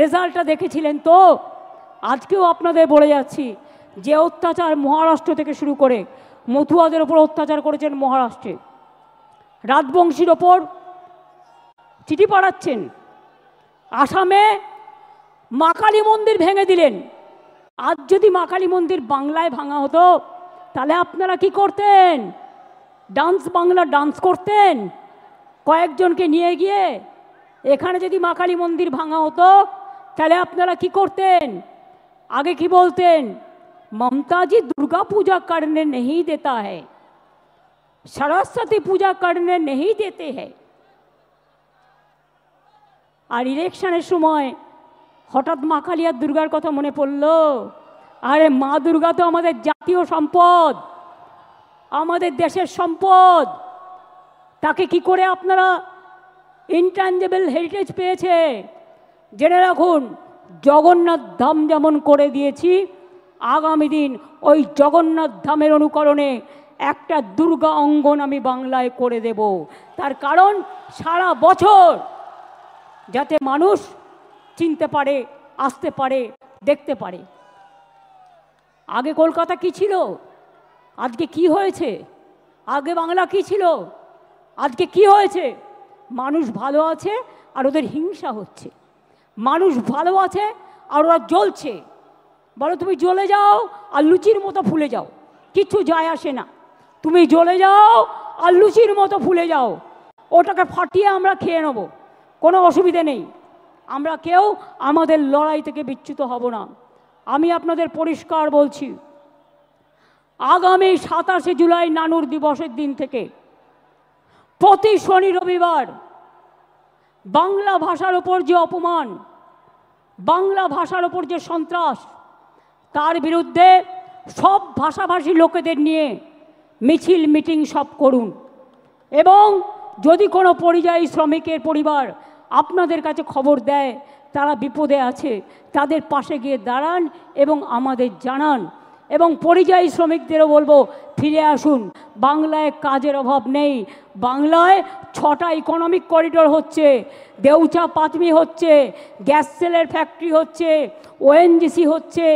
রেজাল্টটা দেখেছিলেন তো? আজকেও আপনাদের বলে যাচ্ছি, যে অত্যাচার মহারাষ্ট্র থেকে শুরু করে মতুয়াদের ওপর অত্যাচার করেছেন মহারাষ্ট্রে, রাজবংশীর ওপর চিঠি পাঠাচ্ছেন, আসামে মা কালী মন্দির ভেঙে দিলেন। আজ যদি মা কালী মন্দির বাংলায় ভাঙা হতো তাহলে আপনারা কি করতেন? ডান্স বাংলা ডান্স করতেন কয়েকজনকে নিয়ে গিয়ে। এখানে যদি মা কালী মন্দির ভাঙা হতো তাহলে আপনারা কি করতেন? আগে কি বলতেন? ममता जी दुर्गा पूजा करने नहीं देता है, सरस्वती पूजा करने नहीं देते हैं। আর ইলেকশনের সময় হঠাৎ মা কালী আর দুর্গার কথা মনে পড়লো। আরে মা দুর্গা তো আমাদের জাতীয় সম্পদ, আমাদের দেশের সম্পদ। তাকে কি করে আপনারা ইনট্যাঞ্জেবল হেরিটেজ পেয়েছে? জেনে রাখুন, জগন্নাথ ধাম যেমন করে দিয়েছি, আগামী দিন ওই জগন্নাথ ধামের অনুকরণে একটা দুর্গা অঙ্গন আমি বাংলায় করে দেব। তার কারণ সারা বছর যাতে মানুষ চিনতে পারে, আসতে পারে, দেখতে পারে। আগে কলকাতা কি ছিল, আজকে কি হয়েছে? আগে বাংলা কি ছিল, আজকে কি হয়েছে? মানুষ ভালো আছে আর ওদের হিংসা হচ্ছে, মানুষ ভালো আছে আর ওরা জ্বলছে। বলো তুমি জ্বলে যাও আর লুচির মতো ফুলে যাও, কিচ্ছু যায় আসে না। তুমি জ্বলে যাও আর লুচির মতো ফুলে যাও, ওটাকে ফাটিয়ে আমরা খেয়ে নেব, কোনো অসুবিধে নেই। আমরা কেউ আমাদের লড়াই থেকে বিচ্যুত হব না। আমি আপনাদের পরিষ্কার বলছি, আগামী 27শে জুলাই নানুর দিবসের দিন থেকে প্রতি শনি রবিবার বাংলা ভাষার ওপর যে অপমান, বাংলা ভাষার ওপর যে সন্ত্রাস, তার বিরুদ্ধে সব ভাষাভাষী লোকেদের নিয়ে মিছিল মিটিং সব করুন। এবং যদি কোনো পরিযায়ী শ্রমিকের পরিবার আপনাদের কাছে খবর দেয় তারা বিপদে আছে, তাদের পাশে গিয়ে দাঁড়ান এবং আমাদের জানান। এবং পরিযায়ী শ্রমিকদেরও বলবো ফিরে আসুন, বাংলায় কাজের অভাব নেই। বাংলায় 6টা ইকোনমিক করিডোর হচ্ছে, দেউচা পাতমি হচ্ছে, গ্যাস সেলের ফ্যাক্টরি হচ্ছে, ওএনজিসি হচ্ছে,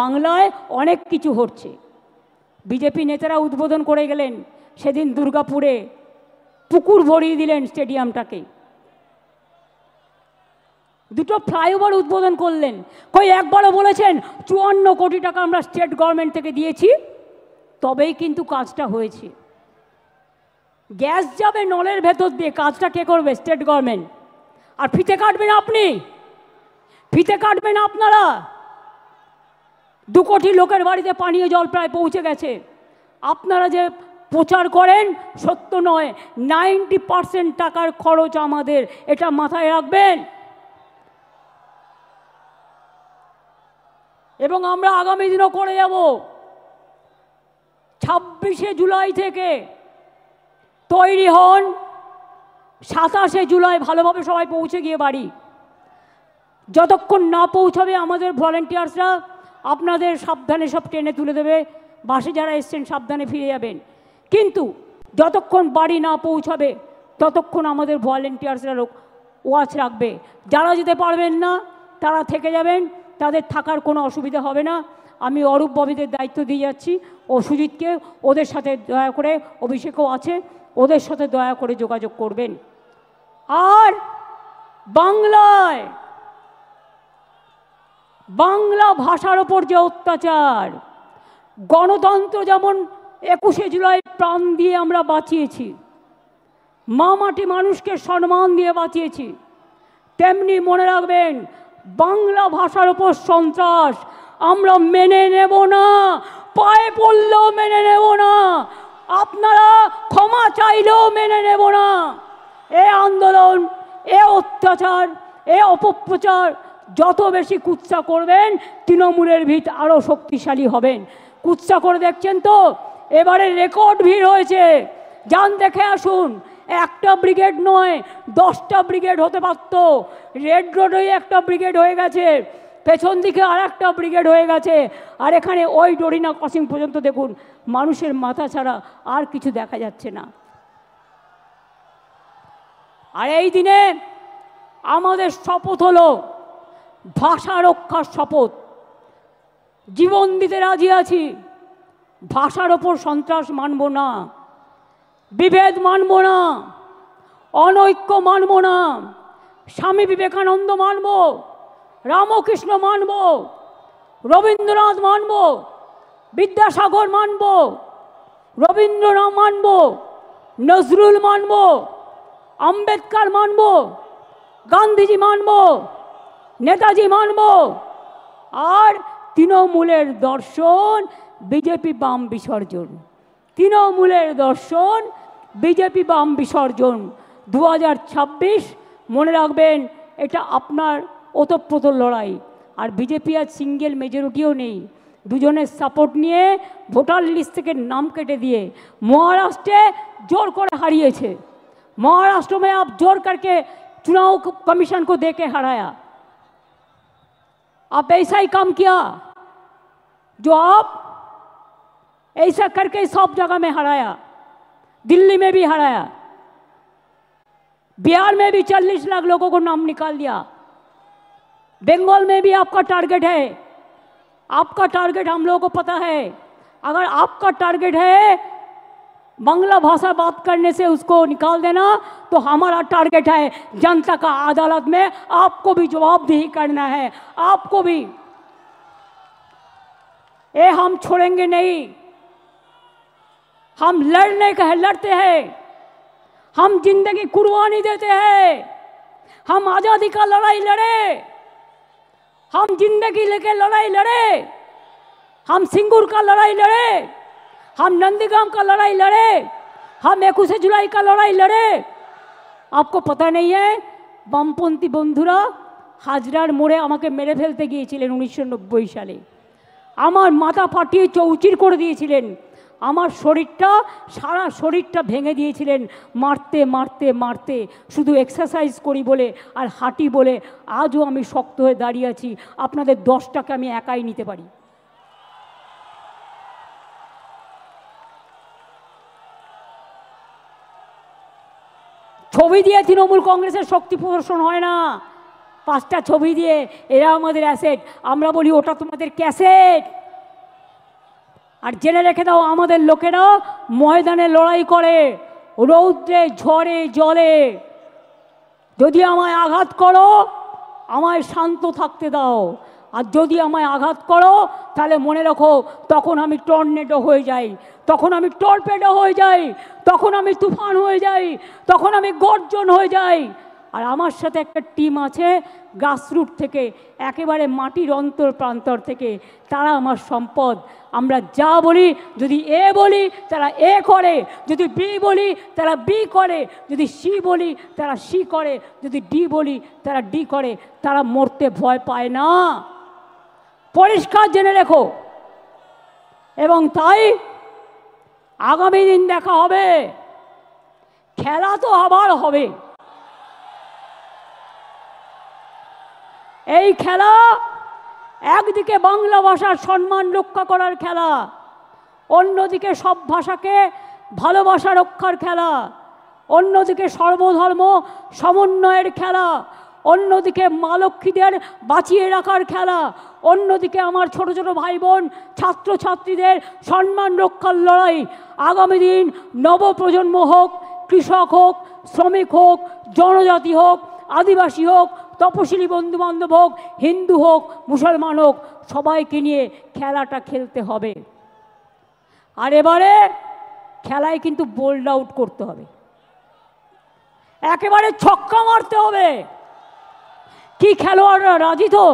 বাংলায় অনেক কিছু হচ্ছে। বিজেপি নেতারা উদ্বোধন করে গেলেন সেদিন দুর্গাপুরে, পুকুর ভরিয়ে দিলেন স্টেডিয়ামটাকে, 2টো ফ্লাইওভার উদ্বোধন করলেন। কই একবারও বলেছেন 54 কোটি টাকা আমরা স্টেট গভর্নমেন্ট থেকে দিয়েছি, তবেই কিন্তু কাজটা হয়েছে। গ্যাস যাবে নলের ভেতর দিয়ে, কাজটা কে করবে? State government. আর ফিতে কাটবেন আপনি, ফিতে কাটবেন আপনারা। 2 কোটি লোকের বাড়িতে পানীয় জল প্রায় পৌঁছে গেছে। আপনারা যে প্রচার করেন সত্য নয়, 90% টাকার খরচ আমাদের, এটা মাথায় রাখবেন। এবং আমরা আগামী দিনও করে যাব। 26শে জুলাই থেকে তৈরি হন, 27শে জুলাই ভালোভাবে সবাই পৌঁছে গিয়ে বাড়ি। যতক্ষণ না পৌঁছাবে আমাদের ভলেন্টিয়ার্সরা আপনাদের সাবধানে সব ট্রেনে তুলে দেবে, বাসে যারা এসছেন সাবধানে ফিরে যাবেন। কিন্তু যতক্ষণ বাড়ি না পৌঁছাবে ততক্ষণ আমাদের ভলেন্টিয়ার্সরা ওয়াচ রাখবে। যারা যেতে পারবেন না তারা থেকে যাবেন, তাদের থাকার কোনো অসুবিধা হবে না। আমি অরূপ ববিদের দায়িত্ব দিয়ে যাচ্ছি, ও সুজিতকে, ওদের সাথে দয়া করে, অভিষেকও আছে, ওদের সাথে দয়া করে যোগাযোগ করবেন। আর বাংলায় বাংলা ভাষার ওপর যে অত্যাচার, গণতন্ত্র যেমন 21শে জুলাই প্রাণ দিয়ে আমরা বাঁচিয়েছি, মা মাটি মানুষকে সম্মান দিয়ে বাঁচিয়েছি, তেমনি মনে রাখবেন বাংলা ভাষার ওপর সন্ত্রাস আমরা মেনে নেব না, পায়ে পড়লেও মেনে নেব না, আপনারা ক্ষমা চাইলেও মেনে নেব না। এ আন্দোলন, এ অত্যাচার, এ অপপ্রচার যত বেশি কুৎসা করবেন তৃণমূলের ভিত আরও শক্তিশালী হবেন। কুৎসা করে দেখছেন তো, এবারে রেকর্ড ভিড় হয়েছে, যান দেখে আসুন। একটা ব্রিগেড নয় 10টা ব্রিগেড হতে পারত। রেড রোডেই একটা ব্রিগেড হয়ে গেছে, পেছন দিকে আর একটা ব্রিগেড হয়ে গেছে, আর এখানে ওই ডরিনা ক্রসিং পর্যন্ত দেখুন মানুষের মাথা ছাড়া আর কিছু দেখা যাচ্ছে না। আর এই দিনে আমাদের শপথ হলো ভাষা রক্ষার শপথ। জীবন দিতে রাজি আছি, ভাষার ওপর সন্ত্রাস মানব না, বিভেদ মানব না, অনৈক্য মানব না। স্বামী বিবেকানন্দ মানব, রামকৃষ্ণ মানব, রবীন্দ্রনাথ মানব, বিদ্যাসাগর মানব, রবীন্দ্রনাথ মানব, নজরুল মানব, আম্বেদকর মানব, গান্ধীজি মানব, নেতাজি মানব। আর তৃণমূলের দর্শন বিজেপি বাম বিসর্জন, তৃণমূলের দর্শন বিজেপি বাম বিসর্জন। 2026 মনে রাখবেন এটা আপনার ওতপ্রোত লড়াই। আর বিজেপি আজ সিঙ্গেল মেজরিটিও নেই, দুজনের সাপোর্ট নিয়ে ভোটার লিস্ট থেকে নাম কেটে দিয়ে महाराष्ट्र जोर कर हारिए। महाराष्ट्र में आप जोर करके चुनाव कमीशन को दे के हराया। आप ऐसा ही काम किया जो आप ऐसा करके सब जगह में हराया, दिल्ली में भी हराया, बिहार में भी 40 लाख लोगों को नाम निकाल दिया, बंगाल में भी आपका टारगेट है। आपका टारगेट हम लोगों को पता है। अगर आपका टारगेट है बांग्ला भाषा बात करने से उसको निकाल देना, तो हमारा टारगेट है जनता का अदालत में आपको भी जवाबदेही करना है, आपको भी। ये हम छोड़ेंगे नहीं, हम लड़ने का लड़ते हैं, हम जिंदगी कुर्बानी देते हैं, हम आज़ादी का लड़ाई लड़े, हम जिंदगी लेके लड़ाई लड़े, हम सिंगूर का लड़ाई लड़े, हम नंदीग्राम का लड़ाई लड़े, हम 21 जुलाई का लड़ाई लड़े। आपको पता नहीं है বামপন্থী বন্ধুরা হাজরার মোড়ে আমাকে মেরে ফেলতে গিয়েছিলেন 1990 সালে। আমার মাথা ফাটিয়ে চৌচির করে দিয়েছিলেন, আমার শরীরটা সারা শরীরটা ভেঙে দিয়েছিলেন মারতে মারতে মারতে। শুধু এক্সারসাইজ করি বলে আর হাঁটি বলে আজও আমি শক্ত হয়ে দাঁড়িয়ে আছি। আপনাদের 10টাকে আমি একাই নিতে পারি। ছবি দিয়ে তৃণমূল কংগ্রেসের শক্তি প্রদর্শন হয় না, 5টা ছবি দিয়ে এরা আমাদের অ্যাসেট, আমরা বলি ওটা তোমাদের ক্যাসেট। আর জেনে রেখে দাও আমাদের লোকেরা ময়দানে লড়াই করে, রৌদ্রে ঝড়ে জলে। যদি আমায় আঘাত করো আমায় শান্ত থাকতে দাও, আর যদি আমায় আঘাত করো তাহলে মনে রাখো তখন আমি টর্নেডো হয়ে যাই, তখন আমি টর্পেডো হয়ে যাই, তখন আমি তুফান হয়ে যাই, তখন আমি গর্জন হয়ে যাই। আর আমার সাথে একটা টিম আছে গ্রাসরুট থেকে, একেবারে মাটির অন্তর প্রান্তর থেকে, তারা আমার সম্পদ। আমরা যা বলি, যদি এ বলি তারা এ করে, যদি বি বলি তারা বি করে, যদি সি বলি তারা সি করে, যদি ডি বলি তারা ডি করে। তারা মরতে ভয় পায় না, পরিষ্কার জেনে রেখো। এবং তাই আগামী দিন দেখা হবে, খেলা তো আবার হবে। এই খেলা একদিকে বাংলা ভাষার সম্মান রক্ষা করার খেলা, অন্যদিকে সব ভাষাকে ভালোবাসা রক্ষার খেলা, অন্যদিকে সর্বধর্ম সমন্বয়ের খেলা, অন্যদিকে মা লক্ষ্মীদের বাঁচিয়ে রাখার খেলা, অন্যদিকে আমার ছোট ছোট ভাই বোন ছাত্রছাত্রীদের সম্মান রক্ষার লড়াই। আগামী দিন নবপ্রজন্ম হোক, কৃষক হোক, শ্রমিক হোক, জনজাতি হোক, আদিবাসী হোক, তপশিলি বন্ধুবান্ধব হোক, হিন্দু হোক, মুসলমান হোক, সবাইকে নিয়ে খেলাটা খেলতে হবে। আর এবারে খেলায় কিন্তু বোল্ড আউট করতে হবে, একেবারে ছক্কা মারতে হবে। কি খেলোয়াড়রা রাজি তো?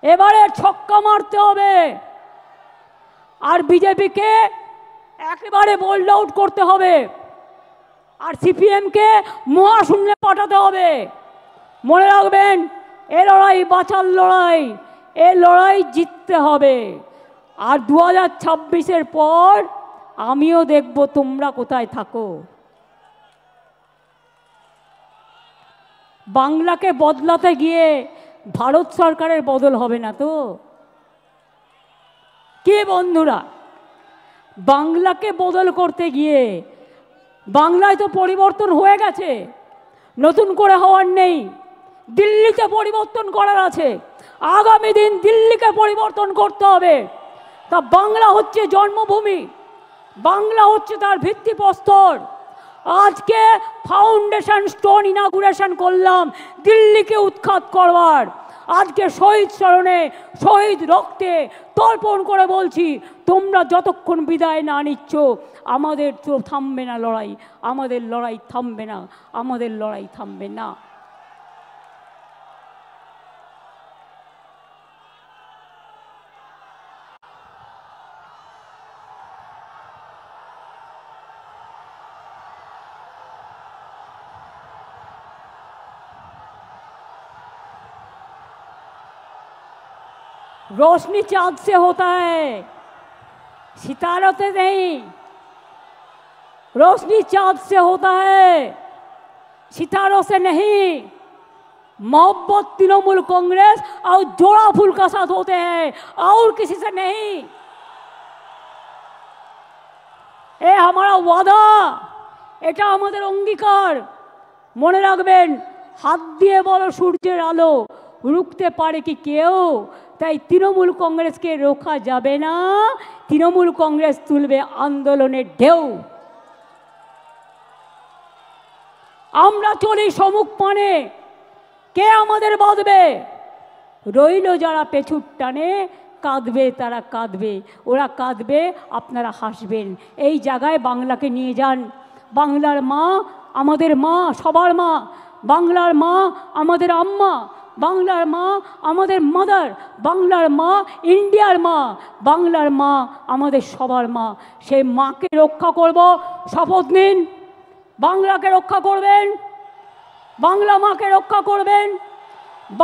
এবারে ছক্কা মারতে হবে আর বিজেপিকে একেবারে বোল্ড আউট করতে হবে আর সিপিএমকে মহাশূন্যে পাঠাতে হবে। মনে রাখবেন, এ লড়াই বাঁচার লড়াই, এ লড়াই জিততে হবে। আর 2026-এর পর আমিও দেখব তোমরা কোথায় থাকো। বাংলাকে বদলাতে গিয়ে ভারত সরকারের বদল হবে না তো? কে বন্ধুরা, বাংলাকে বদল করতে গিয়ে বাংলায় তো পরিবর্তন হয়ে গেছে, নতুন করে হওয়ার নেই। দিল্লিতে পরিবর্তন করার আছে, আগামী দিন দিল্লিকে পরিবর্তন করতে হবে। তা বাংলা হচ্ছে জন্মভূমি, বাংলা হচ্ছে তার ভিত্তিপ্রস্তর। আজকে ফাউন্ডেশন স্টোন ইনাগুরেশন করলাম দিল্লিকে উৎখাত করবার। আজকে শহীদ স্মরণে, শহীদ রক্তে তর্পণ করে বলছি, তোমরা যতক্ষণ বিদায় না নিচ্ছ আমাদের তো থামবে না লড়াই, আমাদের লড়াই থামবে না, আমাদের লড়াই থামবে না। रोशनी चांद से होता है, सितारों से नहीं। रोशनी चांद से होता है, सितारों से नहीं। मोहब्बत तृणमूल कांग्रेस और जोड़ा फूल का साथ होते हैं और किसी से नहीं। ये हमारा वादा, এটা আমাদের অঙ্গীকার। মনে রাখবেন, হাত দিয়ে বলো সূর্যের আলো রুখতে পারে কি কেউ? তাই তৃণমূল কংগ্রেসকে রোখা যাবে না, তৃণমূল কংগ্রেস তুলবে আন্দোলনের ঢেউ। আমরা চলি সমুখ পানে, কে আমাদের বাঁধবে? রইল যারা পেছুর টানে, কাঁদবে তারা কাঁদবে, ওরা কাঁদবে আপনারা হাসবেন। এই জায়গায় বাংলাকে নিয়ে যান। বাংলার মা আমাদের মা, সবার মা। বাংলার মা আমাদের আম্মা, বাংলার মা আমাদের মাদার, বাংলার মা ইন্ডিয়ার মা, বাংলার মা আমাদের সবার মা। সেই মাকে রক্ষা করব, শপথ নিন। বাংলাকে রক্ষা করবেন, বাংলা মাকে রক্ষা করবেন,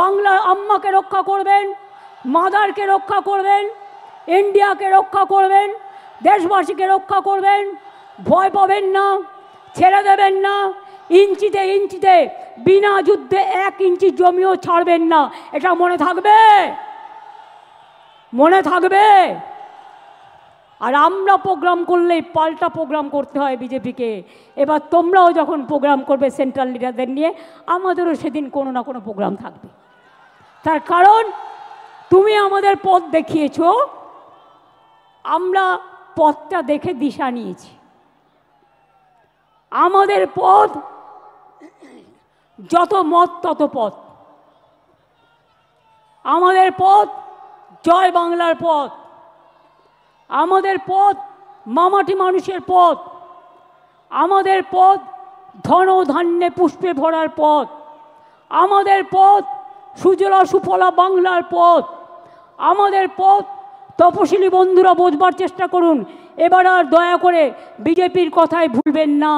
বাংলার আম্মাকে রক্ষা করবেন, মাদারকে রক্ষা করবেন, ইন্ডিয়াকে রক্ষা করবেন, দেশবাসীকে রক্ষা করবেন। ভয় পাবেন না, ছেড়ে দেবেন না। ইঞ্চিতে ইঞ্চিতে বিনা যুদ্ধে 1 ইঞ্চি জমিও ছাড়বেন না, এটা মনে থাকবে, মনে থাকবে। আর আমরা প্রোগ্রাম করলেই পাল্টা প্রোগ্রাম করতে হয় বিজেপিকে। এবার তোমরাও যখন প্রোগ্রাম করবে সেন্ট্রাল লিডারদের নিয়ে, আমাদেরও সেদিন কোনো না কোনো প্রোগ্রাম থাকবে। তার কারণ তুমি আমাদের পথ দেখিয়েছো, আমরা পথটা দেখে দিশা নিয়েছি। আমাদের পথ যত মত তত পথ, আমাদের পথ জয় বাংলার পথ, আমাদের পথ মামাটি মানুষের পথ, আমাদের পথ ধন ধান্যে পুষ্পে ভরার পথ, আমাদের পথ সুজলা সুফলা বাংলার পথ, আমাদের পথ। তপশিলি বন্ধুরা বোঝবার চেষ্টা করুন, এবার আর দয়া করে বিজেপির কথায় ভুলবেন না।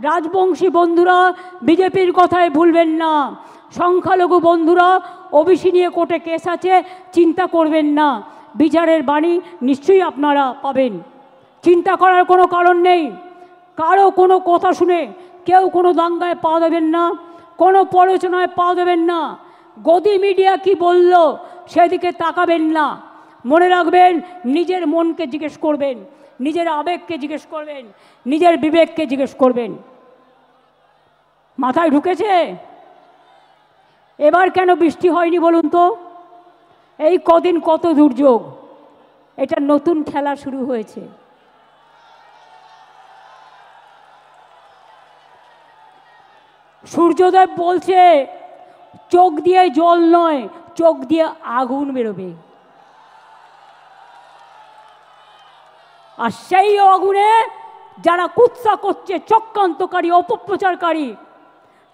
রাজবংশী বন্ধুরা বিজেপির কথায় ভুলবেন না। সংখ্যালঘু বন্ধুরা ওবিসি নিয়ে কোর্টে কেস আছে, চিন্তা করবেন না, বিচারের বাণী নিশ্চয়ই আপনারা পাবেন। চিন্তা করার কোনো কারণ নেই। কারো কোনো কথা শুনে কেউ কোনো দাঙ্গায় পা দেবেন না, কোনো প্ররোচনায় পা দেবেন না। গদি মিডিয়া কি বলল সেদিকে তাকাবেন না। মনে রাখবেন, নিজের মনকে জিজ্ঞেস করবেন, নিজের আবেগকে জিজ্ঞেস করবেন, নিজের বিবেককে জিজ্ঞেস করবেন। মাথায় ঢুকেছে? এবার কেন বৃষ্টি হয়নি বলুন তো? এই কদিন কত দুর্যোগ, এটা নতুন খেলা শুরু হয়েছে। সূর্যদেব বলছে চোখ দিয়ে জল নয়, চোখ দিয়ে আগুন বেরোবে। আর সেই আগুনে যারা কুৎসা করছে, চক্রান্তকারী, অপপ্রচারকারী,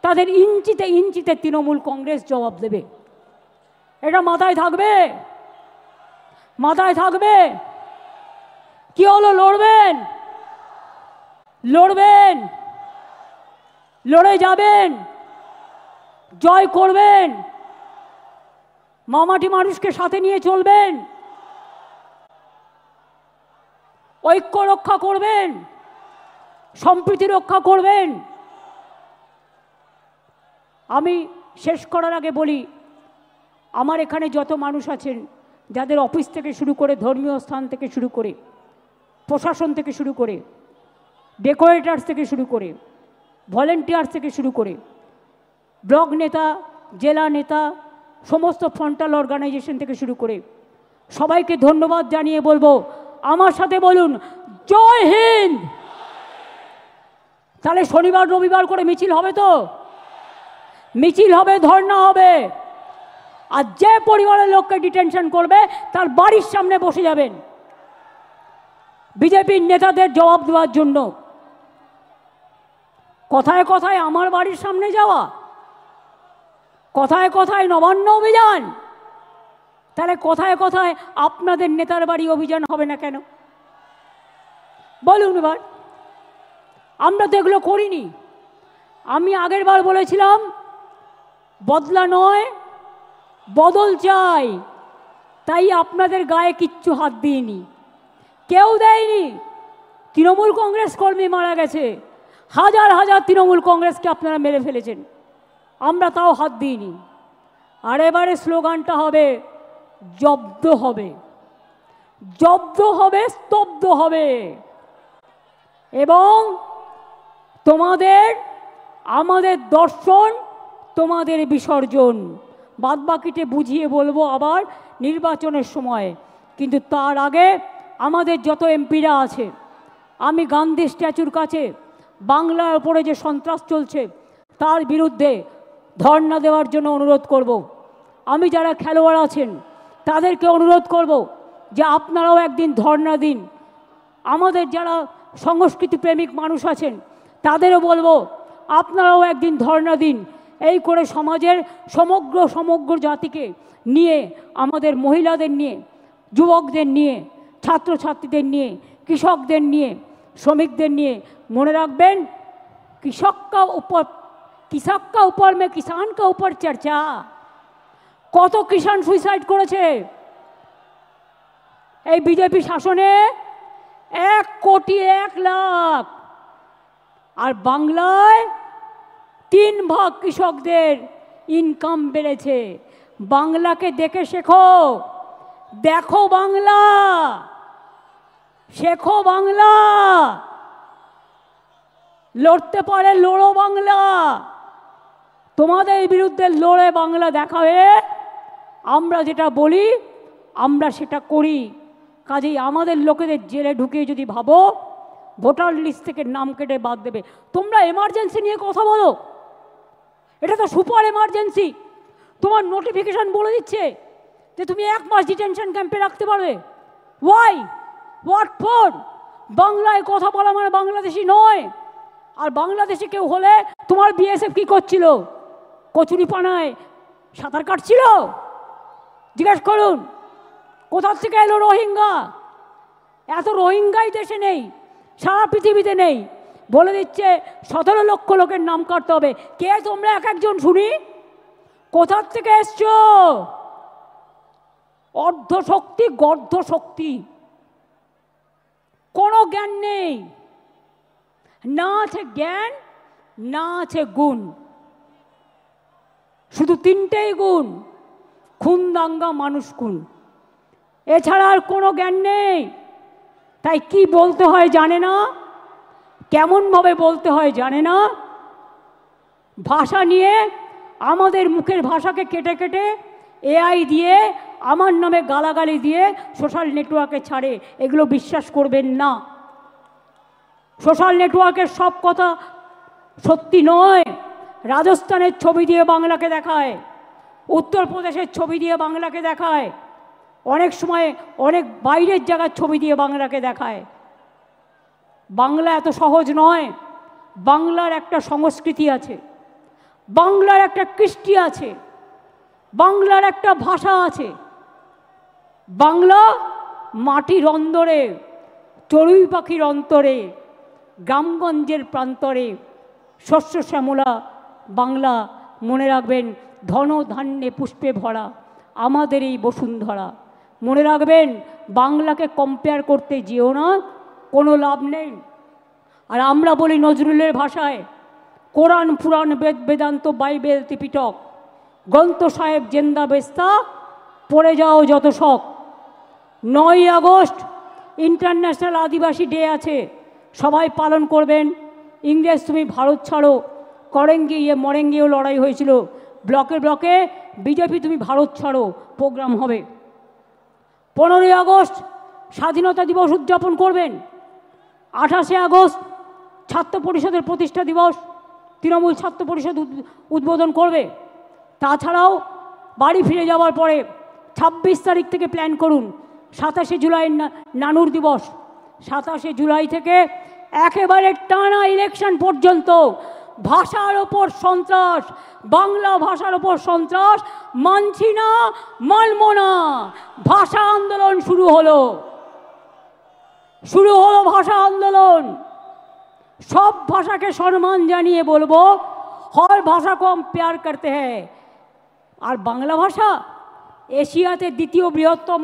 তাদের ইঞ্চিতে ইঞ্চিতে তৃণমূল কংগ্রেস জবাব দেবে। এটা মাথায় থাকবে, মাথায় থাকবে। কি হলো? লড়বেন, লড়বেন, লড়ে যাবেন, জয় করবেন, মামাটি মানুষকে সাথে নিয়ে চলবেন, ঐক্য রক্ষা করবেন, সম্প্রীতি রক্ষা করবেন। আমি শেষ করার আগে বলি, আমার এখানে যত মানুষ আছেন, যাদের অফিস থেকে শুরু করে, ধর্মীয় স্থান থেকে শুরু করে, প্রশাসন থেকে শুরু করে, ডেকোরেটার্স থেকে শুরু করে, ভলেন্টিয়ার্স থেকে শুরু করে, ব্লক নেতা, জেলা নেতা, সমস্ত ফ্রন্টাল অর্গানাইজেশন থেকে শুরু করে সবাইকে ধন্যবাদ জানিয়ে বলবো, আমার সাথে বলুন জয় হিন্দ। তাহলে শনিবার রবিবার করে মিছিল হবে তো? মিছিল হবে, ধর্ণা হবে। আর যে পরিবারের লোককে ডিটেনশন করবে তার বাড়ির সামনে বসে যাবেন বিজেপির নেতাদের জবাব দেওয়ার জন্য। কথায় কথায় আমার বাড়ির সামনে যাওয়া, কথায় কথায় নবান্ন অভিযান, তাহলে কথায় কথায় আপনাদের নেতার বাড়ি অভিযান হবে না কেন? বলুন এবার। আমরা তো এগুলো করিনি। আমি আগের বার বলেছিলাম বদলা নয়, বদল চাই। তাই আপনাদের গায়ে কিচ্ছু হাত দিইনি, কেউ দেয়নি। তৃণমূল কংগ্রেস কর্মী মারা গেছে, হাজার হাজার তৃণমূল কংগ্রেসকে আপনারা মেরে ফেলেছেন, আমরা তাও হাত দিইনি। আর এবারে স্লোগানটা হবে জব্দ হবে, জব্দ হবে, স্তব্ধ হবে। এবং তোমাদের, আমাদের দর্শন, তোমাদের বিসর্জন। বাদবাকিতে বুঝিয়ে বলবো আবার নির্বাচনের সময়। কিন্তু তার আগে আমাদের যত এমপিরা আছে, আমি গান্ধী স্ট্যাচুর কাছে বাংলার উপরে যে সন্ত্রাস চলছে তার বিরুদ্ধে ধর্ণা দেওয়ার জন্য অনুরোধ করব। আমি যারা খেলোয়াড় আছেন তাদেরকে অনুরোধ করব যে আপনারাও একদিন ধর্ণা দিন। আমাদের যারা সংস্কৃতি প্রেমিক মানুষ আছেন তাদেরও বলবো আপনারাও একদিন ধর্ণা দিন। এই করে সমাজের সমগ্র জাতিকে নিয়ে, আমাদের মহিলাদের নিয়ে, যুবকদের নিয়ে, ছাত্রছাত্রীদের নিয়ে, কৃষকদের নিয়ে, শ্রমিকদের নিয়ে, মনে রাখবেন কৃষক কা উপর মে কিষান কা উপর চর্চা। কত কিষান সুইসাইড করেছে এই বিজেপি শাসনে? 1,01,00,000। আর বাংলায় 3 ভাগ কৃষকদের ইনকাম বেড়েছে। বাংলাকে দেখে শেখো, দেখো বাংলা, শেখো বাংলা। লড়তে পারে লড়ো বাংলা। তোমাদের বিরুদ্ধে লড়ে বাংলা দেখাবে। আমরা যেটা বলি আমরা সেটা করি। কাজেই আমাদের লোকেদের জেলে ঢুকিয়ে যদি ভাবো ভোটার লিস্ট থেকে নাম কেটে বাদ দেবে, তোমরা এমার্জেন্সি নিয়ে কথা বলো, এটা তো সুপার এমার্জেন্সি। তোমার নোটিফিকেশন বলে দিচ্ছে যে তুমি 1 মাস ডিটেনশন ক্যাম্পে রাখতে পারবে। ওয়াই? What for? বাংলায় কথা বলা মানে বাংলাদেশি নয়। আর বাংলাদেশে কেউ হলে তোমার বিএসএফ কি করছিল? কচুরিপানায় সাঁতার কাটছিল? জিজ্ঞেস করুন। কোথা থেকে এলো রোহিঙ্গা? এত রোহিঙ্গাই দেশে নেই, সারা পৃথিবীতে নেই। বলে দিচ্ছে 17 লক্ষ লোকের নাম কাটতে হবে। কে তোমরা এক একজন শুনি? কোথার থেকে এসছো? অর্ধ শক্তি, গর্ধ শক্তি, কোনো জ্ঞান নেই। না আছে জ্ঞান, না আছে গুণ। শুধু 3টেই গুণ: খুন, দাঙ্গা, মানুষ খুন। এছাড়া আর কোনো জ্ঞান নেই। তাই কি বলতে হয় জানে না, কেমনভাবে বলতে হয় জানে না। ভাষা নিয়ে আমাদের মুখের ভাষাকে কেটে কেটে এআই দিয়ে আমার নামে গালাগালি দিয়ে সোশ্যাল নেটওয়ার্কে ছাড়ে। এগুলো বিশ্বাস করবেন না। সোশ্যাল নেটওয়ার্কের সব কথা সত্যি নয়। রাজস্থানের ছবি দিয়ে বাংলাকে দেখায়, উত্তরপ্রদেশের ছবি দিয়ে বাংলাকে দেখায়, অনেক সময় অনেক বাইরের জায়গার ছবি দিয়ে বাংলাকে দেখায়। বাংলা এত সহজ নয়। বাংলার একটা সংস্কৃতি আছে, বাংলার একটা কৃষ্টি আছে, বাংলার একটা ভাষা আছে। বাংলা মাটির অন্দরে, চড়ুই পাখির অন্তরে, গ্রামগঞ্জের প্রান্তরে শস্য শ্যামলা বাংলা। মনে রাখবেন, ধন ধান্যে পুষ্পে ভরা আমাদের এই বসুন্ধরা। মনে রাখবেন, বাংলাকে কম্পেয়ার করতে যেও না, কোনো লাভ নেই। আর আমরা বলি নজরুলের ভাষায়, কোরআন পুরাণ বেদ বেদান্ত বাইবেল ত্রিপিটক গ্রন্থ সাহেব জেন্দা বেস্তা, পড়ে যাও যত শখ। 9ই আগস্ট ইন্টারন্যাশনাল আদিবাসী ডে আছে, সবাই পালন করবেন। ইংরেজ তুমি ভারত ছাড়ো করেঙ্গে ইয়ে মরেঙ্গেও লড়াই হয়েছিল, ব্লকে ব্লকে বিজেপি তুমি ভারত ছাড়ো প্রোগ্রাম হবে। 15ই আগস্ট স্বাধীনতা দিবস উদযাপন করবেন। 28শে আগস্ট ছাত্র পরিষদের প্রতিষ্ঠা দিবস, তৃণমূল ছাত্র পরিষদ উদ্বোধন করবে। তাছাড়াও বাড়ি ফিরে যাওয়ার পরে 26 তারিখ থেকে প্ল্যান করুন 27শে জুলাই নানুর দিবস। 27শে জুলাই থেকে একেবারে টানা ইলেকশন পর্যন্ত ভাষার ওপর সন্ত্রাস, বাংলা ভাষার ওপর সন্ত্রাস মানছি না, মানব না। ভাষা আন্দোলন শুরু হলো ভাষা আন্দোলন। সব ভাষাকে সম্মান জানিয়ে বলবো, হর ভাষা কো হাম প্যার করতে হ্যায়। আর বাংলা ভাষা এশিয়াতে দ্বিতীয় বৃহত্তম,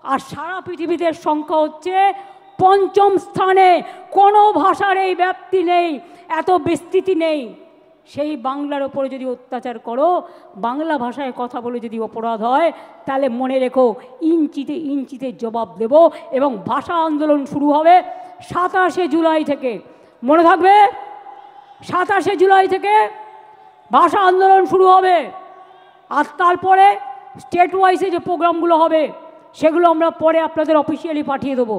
আর সারা পৃথিবীতে সংখ্যা হচ্ছে 5ম স্থানে। কোনো ভাষার এই ব্যাপ্তি নেই, এত বিস্তৃতি নেই। সেই বাংলার ওপরে যদি অত্যাচার করো, বাংলা ভাষায় কথা বলে যদি অপরাধ হয়, তাহলে মনে রেখো ইঞ্চিতে ইঞ্চিতে জবাব দেব। এবং ভাষা আন্দোলন শুরু হবে 27শে জুলাই থেকে। মনে থাকবে, 27শে জুলাই থেকে ভাষা আন্দোলন শুরু হবে। আর তারপরে স্টেট ওয়াইজে যে প্রোগ্রামগুলো হবে সেগুলো আমরা পরে আপনাদের অফিসিয়ালি পাঠিয়ে দেবো।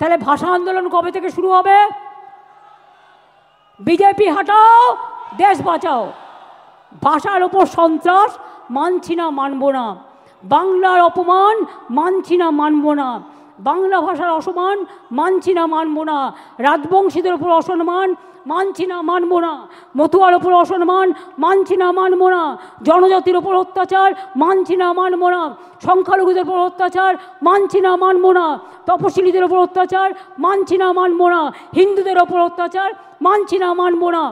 তাহলে ভাষা আন্দোলন কবে থেকে শুরু হবে? বিজেপি হাটাও, দেশ বাঁচাও। ভাষার ওপর সন্ত্রাস মানছি না, মানব না। বাংলার অপমান মানছি না, মানব না। বাংলা ভাষার অসম্মান মানছি না, মানব না। রাজবংশীদের ওপর অসম্মান মানছি না, মানব না। মতুয়ার ওপর অসম্মান মানছি না, মানব না। জনজাতির ওপর অত্যাচার মানছি না, মানব না। সংখ্যালঘুদের ওপর অত্যাচার মানছি না, মানব না। তপশিলীদের ওপর অত্যাচার মানছি না, মানব না। হিন্দুদের ওপর অত্যাচার মানছি না, মানব না।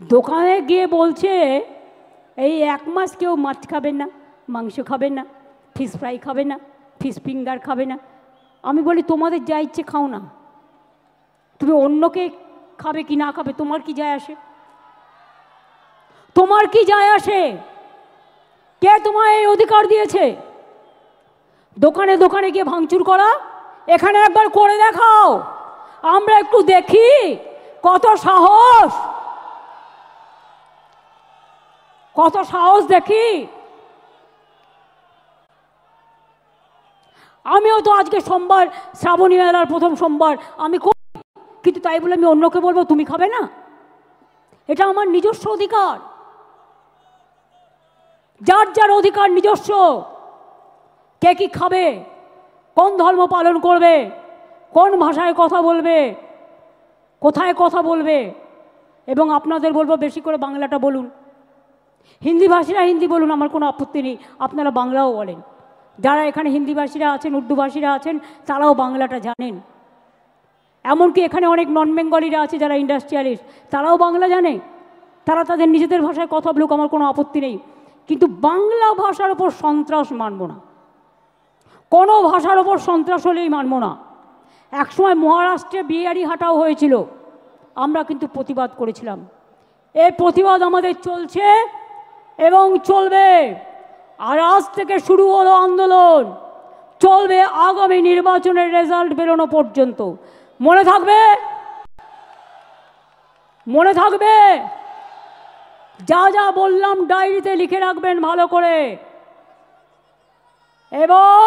দোকানে গিয়ে বলছে এই 1 মাস কেউ মাছ খাবেন না, মাংস খাবেন না, ফিশ ফ্রাই খাবে না, ফিশ ফিঙ্গার খাবে না। আমি বলি তোমাদের যা ইচ্ছে খাও না, তুমি অন্যকে খাবে কি না খাবে তোমার কি যায় আসে? তোমার কি যায় আসে? কে তোমায় এই অধিকার দিয়েছে দোকানে দোকানে গিয়ে ভাঙচুর করা? এখানে একবার করে দেখাও, আমরা একটু দেখি কত সাহস, কত সাহস দেখি। আমিও তো আজকে সোমবার, শ্রাবণী মেলার প্রথম সোমবার আমি করি, কিন্তু তাই বলে আমি অন্যকে বলবো তুমি খাবে না? এটা আমার নিজস্ব অধিকার। যার যার অধিকার নিজস্ব। কে কি খাবে, কোন ধর্ম পালন করবে, কোন ভাষায় কথা বলবে, কোথায় কথা বলবে। এবং আপনাদের বলবো বেশি করে বাংলাটা বলুন। হিন্দি ভাষীরা হিন্দি বলুন, আমার কোনো আপত্তি নেই, আপনারা বাংলাও বলেন। যারা এখানে হিন্দি ভাষীরা আছেন, উর্দু ভাষীরা আছেন, তারাও বাংলাটা জানেন। এমনকি এখানে অনেক নন বেঙ্গলিরা আছে যারা ইন্ডাস্ট্রিয়ালিস্ট, তারাও বাংলা জানে। তারা তাদের নিজেদের ভাষায় কথা বলুক, আমার কোনো আপত্তি নেই। কিন্তু বাংলা ভাষার ওপর সন্ত্রাস মানব না, কোনো ভাষার ওপর সন্ত্রাস হলেই মানব না। একসময় মহারাষ্ট্রে বিহারি হাটাও হয়েছিল, আমরা কিন্তু প্রতিবাদ করেছিলাম। এই প্রতিবাদ আমাদের চলছে এবং চলবে। আর আজ থেকে শুরু হলো আন্দোলন, চলবে আগামী নির্বাচনের রেজাল্ট বেরোনো পর্যন্ত। মনে থাকবে, মনে থাকবে, যা যা বললাম ডায়েরিতে লিখে রাখবেন ভালো করে। এবং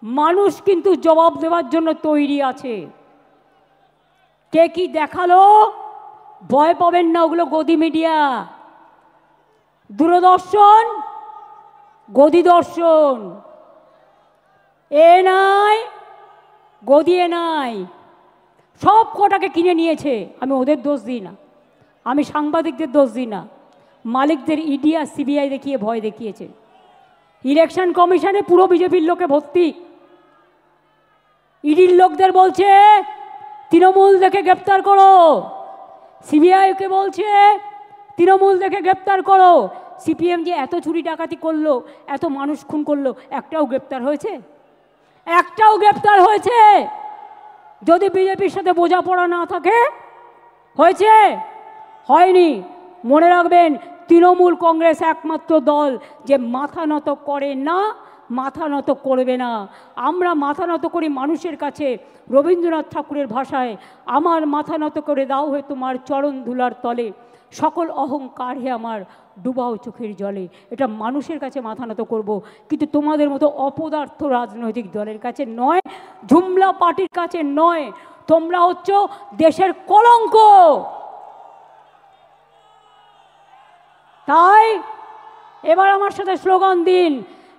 মানুষ কিন্তু জবাব দেওয়ার জন্য তৈরি আছে। কে কি দেখালো ভয় পাবেন না, ওগুলো গদি মিডিয়া, দূরদর্শন, গদি দর্শন। এ নাই গদিয়ে নাই, সব কটাকে কিনে নিয়েছে। আমি ওদের দোষ দিই না, আমি সাংবাদিকদের দোষ দিই না, মালিকদের ইডি আর সিবিআই দেখিয়ে ভয় দেখিয়েছে। ইলেকশন কমিশনে পুরো বিজেপির লোকে ভর্তি। ইডির লোকদের বলছে তৃণমূল দেখে গ্রেপ্তার করো, সিবিআইকে বলছে তৃণমূল দেখে গ্রেপ্তার করো। সিপিএম যে এত চুরি ডাকাতি করলো, এত মানুষ খুন করলো, একটাও গ্রেপ্তার হয়েছে? একটাও গ্রেপ্তার হয়েছে? যদি বিজেপির সাথে বোঝাপড়া না থাকে, হয়েছে? হয়নি। মনে রাখবেন, তৃণমূল কংগ্রেস একমাত্র দল যে মাথা নত করে না, মাথা নত করবে না। আমরা মাথা নত করি মানুষের কাছে। রবীন্দ্রনাথ ঠাকুরের ভাষায়, আমার মাথা নত করে দাও হে তোমার চরণ ধুলার তলে, সকল অহংকার হে আমার ডুবাও চোখের জলে। এটা মানুষের কাছে মাথা নত করব, কিন্তু তোমাদের মতো অপদার্থ রাজনৈতিক দলের কাছে নয়, ঝুমলা পার্টির কাছে নয়। তোমরা হচ্ছ দেশের কলঙ্ক। তাই এবার আমার সাথে স্লোগান দিন,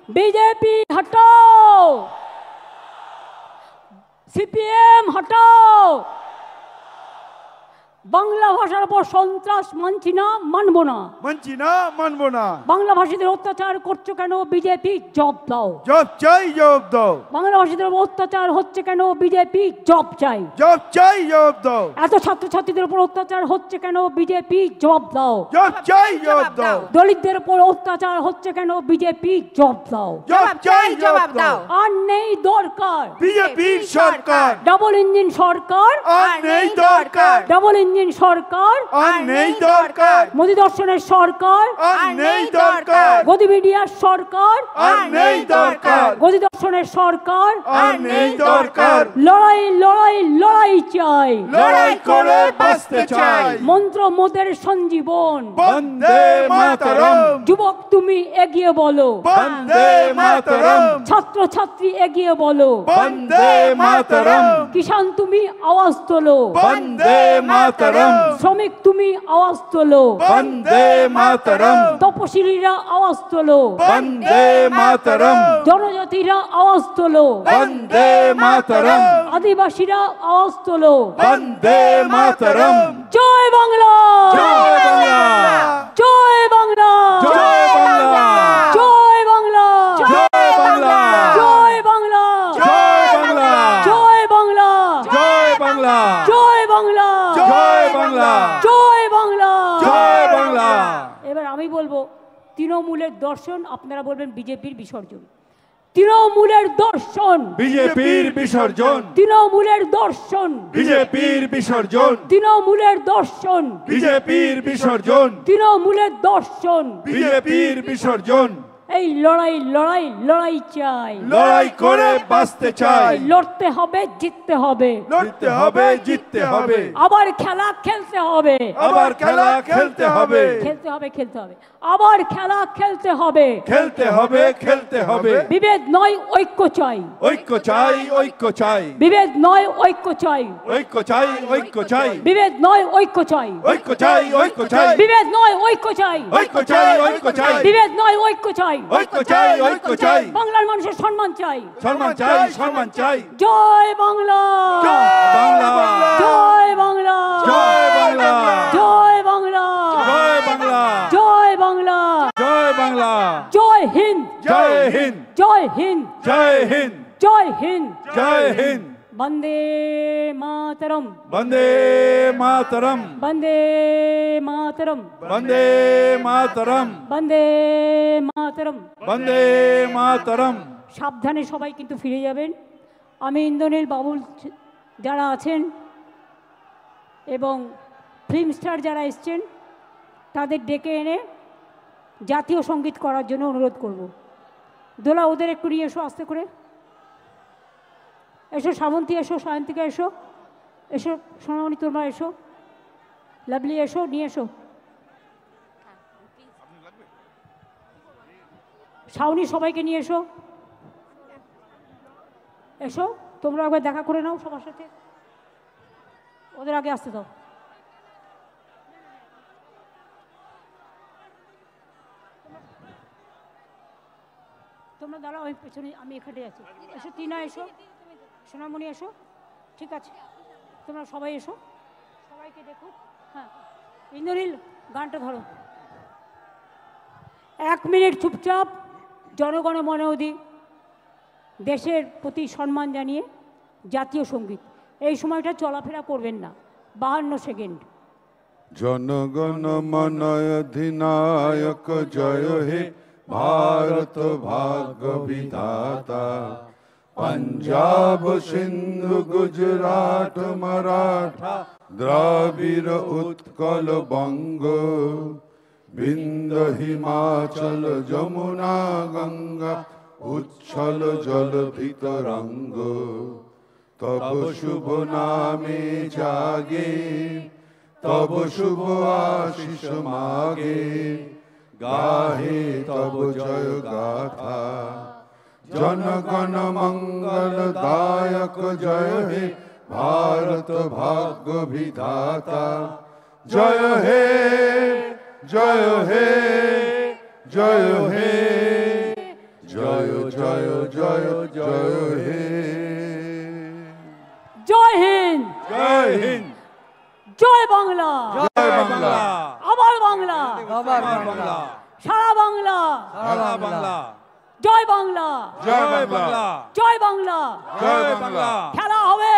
বিজেপি হটাও, সিপিএম হটাও। বাংলা ভাষার উপর সন্ত্রাস মানছি না, মানবো না, মানছি না, মানবো না। বাংলা ভাষীদের অত্যাচার করছো কেন? বিজেপি জব দাও, জব চাই, জব দাও। বাংলা ভাষীদের উপর অত্যাচার হচ্ছে কেন? বিজেপি জব চাই, জব চাই, জব দাও। এত ছাত্রছাত্রীদের উপর অত্যাচার হচ্ছে কেন? বিজেপি জব দাও, জব চাই, জব দাও। দলিতদের উপর অত্যাচার হচ্ছে কেন? বিজেপি জব দাও, জব চাই, জব দাও। আর নেই দরকার বিজেপির সরকার, ডাবল ইঞ্জিন সরকার, আর নেই দরকার। ডাবল ইঞ্জিন সরকার, আর নেই দরকার। মোদি দর্শনের সরকার, আর নেই দরকার। গদি মিডিয়ার সরকার, আর নেই দরকার। গদি দর্শনের সরকার, আর নেই দরকার। লড়াই লড়াই লড়াই চাই, লড়াই করে বাঁচতে চাই। মন্ত্র মোদের সঞ্জীবন, বন্দে মাতরম। যুবক তুমি এগিয়ে বলো, বন্দে মাতরম। ছাত্র ছাত্রী এগিয়ে বলো, বন্দে মাতরম। কিষান তুমি আওয়াজ তোলো, বন্দে মাতরম। শ্রমিক তুমি আওয়াজ তোলো, বন্দে মাতরম। তপশিলীরা আওয়াজ তোলো, বন্দে মাতরম। জনজাতিরা আওয়াজ তোলো, বন্দে মাতরম। আদিবাসীরা আওয়াজ তোলো, বন্দে মাতরম। জয় বাংলা, জয় বাংলা, জয় বাংলা, জয় বাংলা, জয় বাংলা, জয় বাংলা, জয় বাংলা, জয় বাংলা, জয় বাংলা, জয় বাংলা, জয় বাংলা, জয় বাংলা, জয় বাংলা, জয় বাংলা। এবার আমি বলবো তৃণমূলের দর্শন, আপনারা বলবেন বিজেপির বিসর্জন। তৃণমূলের দর্শন, বিজেপির বিসর্জন, তৃণমূলের দর্শন, বিজেপির বিসর্জন, তৃণমূলের দর্শন, বিজেপির বিসর্জন, তৃণমূলের দর্শন। বিজেপির বিসর্জন। এই লড়াই লড়াই লড়াই চাই, লড়াই করে বাঁচতে চাই। লড়তে হবে, জিততে হবে, লড়তে হবে, জিততে হবে, আবার খেলা খেলতে হবে, আবার খেলা খেলতে হবে, খেলতে হবে, খেলতে হবে, আবার খেলা খেলতে হবে, খেলতে হবে, খেলতে হবে। বিভেদ নয় ঐক্য চাই, ঐক্য চাই, ঐক্য চাই, বিভেদ নয় ঐক্য চাই, ঐক্য চাই, ঐক্য চাই, বিভেদ নয় ঐক্য চাই, ঐক্য চাই, ঐক্য চাই, বিভেদ নয় ঐক্য চাই, ঐক্য চাই, ঐক্য চাই, বিভেদ নয় ঐক্য চাই, ঐক্য চাই, ঐক্য চাই, বাংলার মানুষের সম্মান চাই, সম্মান চাই, সম্মান চাই। জয় বাংলা, বাংলা, জয় বাংলা, জয় বাংলা, জয় বাংলা, জয় বাংলা, জয় বাংলা, জয় বাংলা, জয় হিন্দ, জয় হিন্দ, জয় হিন্দ, জয় হিন্দ, জয় হিন্দ, জয় হিন্দ। বন্দে মাতরম, বন্দে মাতরম, বন্দে মাতরম, বন্দে মাতরম, বন্দে মাতরম। বন্দে মাতরম। সাবধানে সবাই কিন্তু ফিরে যাবেন। আমি ইন্দ্রনীল বাবুল যারা আছেন এবং ফিল্ম স্টার যারা এসছেন তাদের ডেকে এনে জাতীয় সঙ্গীত করার জন্য অনুরোধ করব। দোলা ওদের একটু নিয়ে এসো, আস্তে করে এসো। শ্রাবন্তী এসো, সায়ন্তিকা এসো, এসো সোনামণি, তোমরা এসো, লাভলি এসো, নিয়ে এসো। শাওনি সবাইকে নিয়ে এসো, এসো তোমরা একবার দেখা করে নাও সবার সাথে, ওদের আগে আসতে দাও। তোমরা দাঁড়াও, আমি পেছনে, আমি এখানে আছি। এসো টিনা, এসো সোনামণি, এসো। ঠিক আছে, তোমরা সবাই এসো, সবাইকে দেখো। হ্যাঁ, ইন্দ্রনীল গানটা ধরো। 1 মিনিট চুপচাপ জনগণ মন অধি, দেশের প্রতি সম্মান জানিয়ে জাতীয় সঙ্গীত। এই সময়টা চলাফেরা করবেন না, 52 সেকেন্ড। জনগণ মন অধিনায়ক জয় হে ভারত ভাগ্য বিধাতা, पंजाब सिंधु गुजरात मराठा द्राविड़ उत्कल बंग, विंध्य हिमाचल जमुना गंगा उच्छल जलधि तरंग, तब शुभ नामे जागे तब शुभ आशीष मागे, गाहे तब जय गाथा, जनगण मंगल दायक जय हे भारत भाग्य विधाता, जय हे जय हे जय हे जय जय जय जय हे। জয় হিন্দ, जय हिंद, জয় বাংলা, जय बांग्ला, আবার বাংলা, आबार बांग्ला, সারা বাংলা, सारा बांग्ला, জয় বাংলা, जय बांग्ला, জয় বাংলা। जय बांग्ला। খেলা হবে,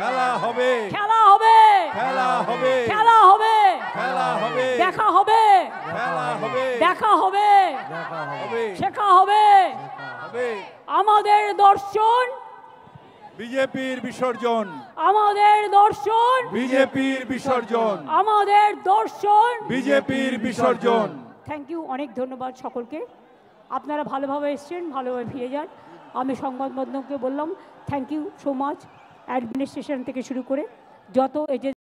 খেলা হবে, খেলা হবে, খেলা হবে, খেলা হবে, খেলা হবে, দেখা হবে, খেলা হবে, দেখা হবে, হবে, শেখা হবে। হবে। আমাদের দর্শন, বিজেপির বিসর্জন, আমাদের দর্শন, বিজেপির বিসর্জন, আমাদের দর্শন, বিজেপির বিসর্জন। থ্যাংক ইউ, অনেক ধন্যবাদ সকলকে। আপনারা ভালোভাবে এসছেন, ভালোভাবে ফিরে যান। আমি সংবাদ মাধ্যমকে বললাম thank you so much, administration থেকে শুরু করে যত এজেন্সি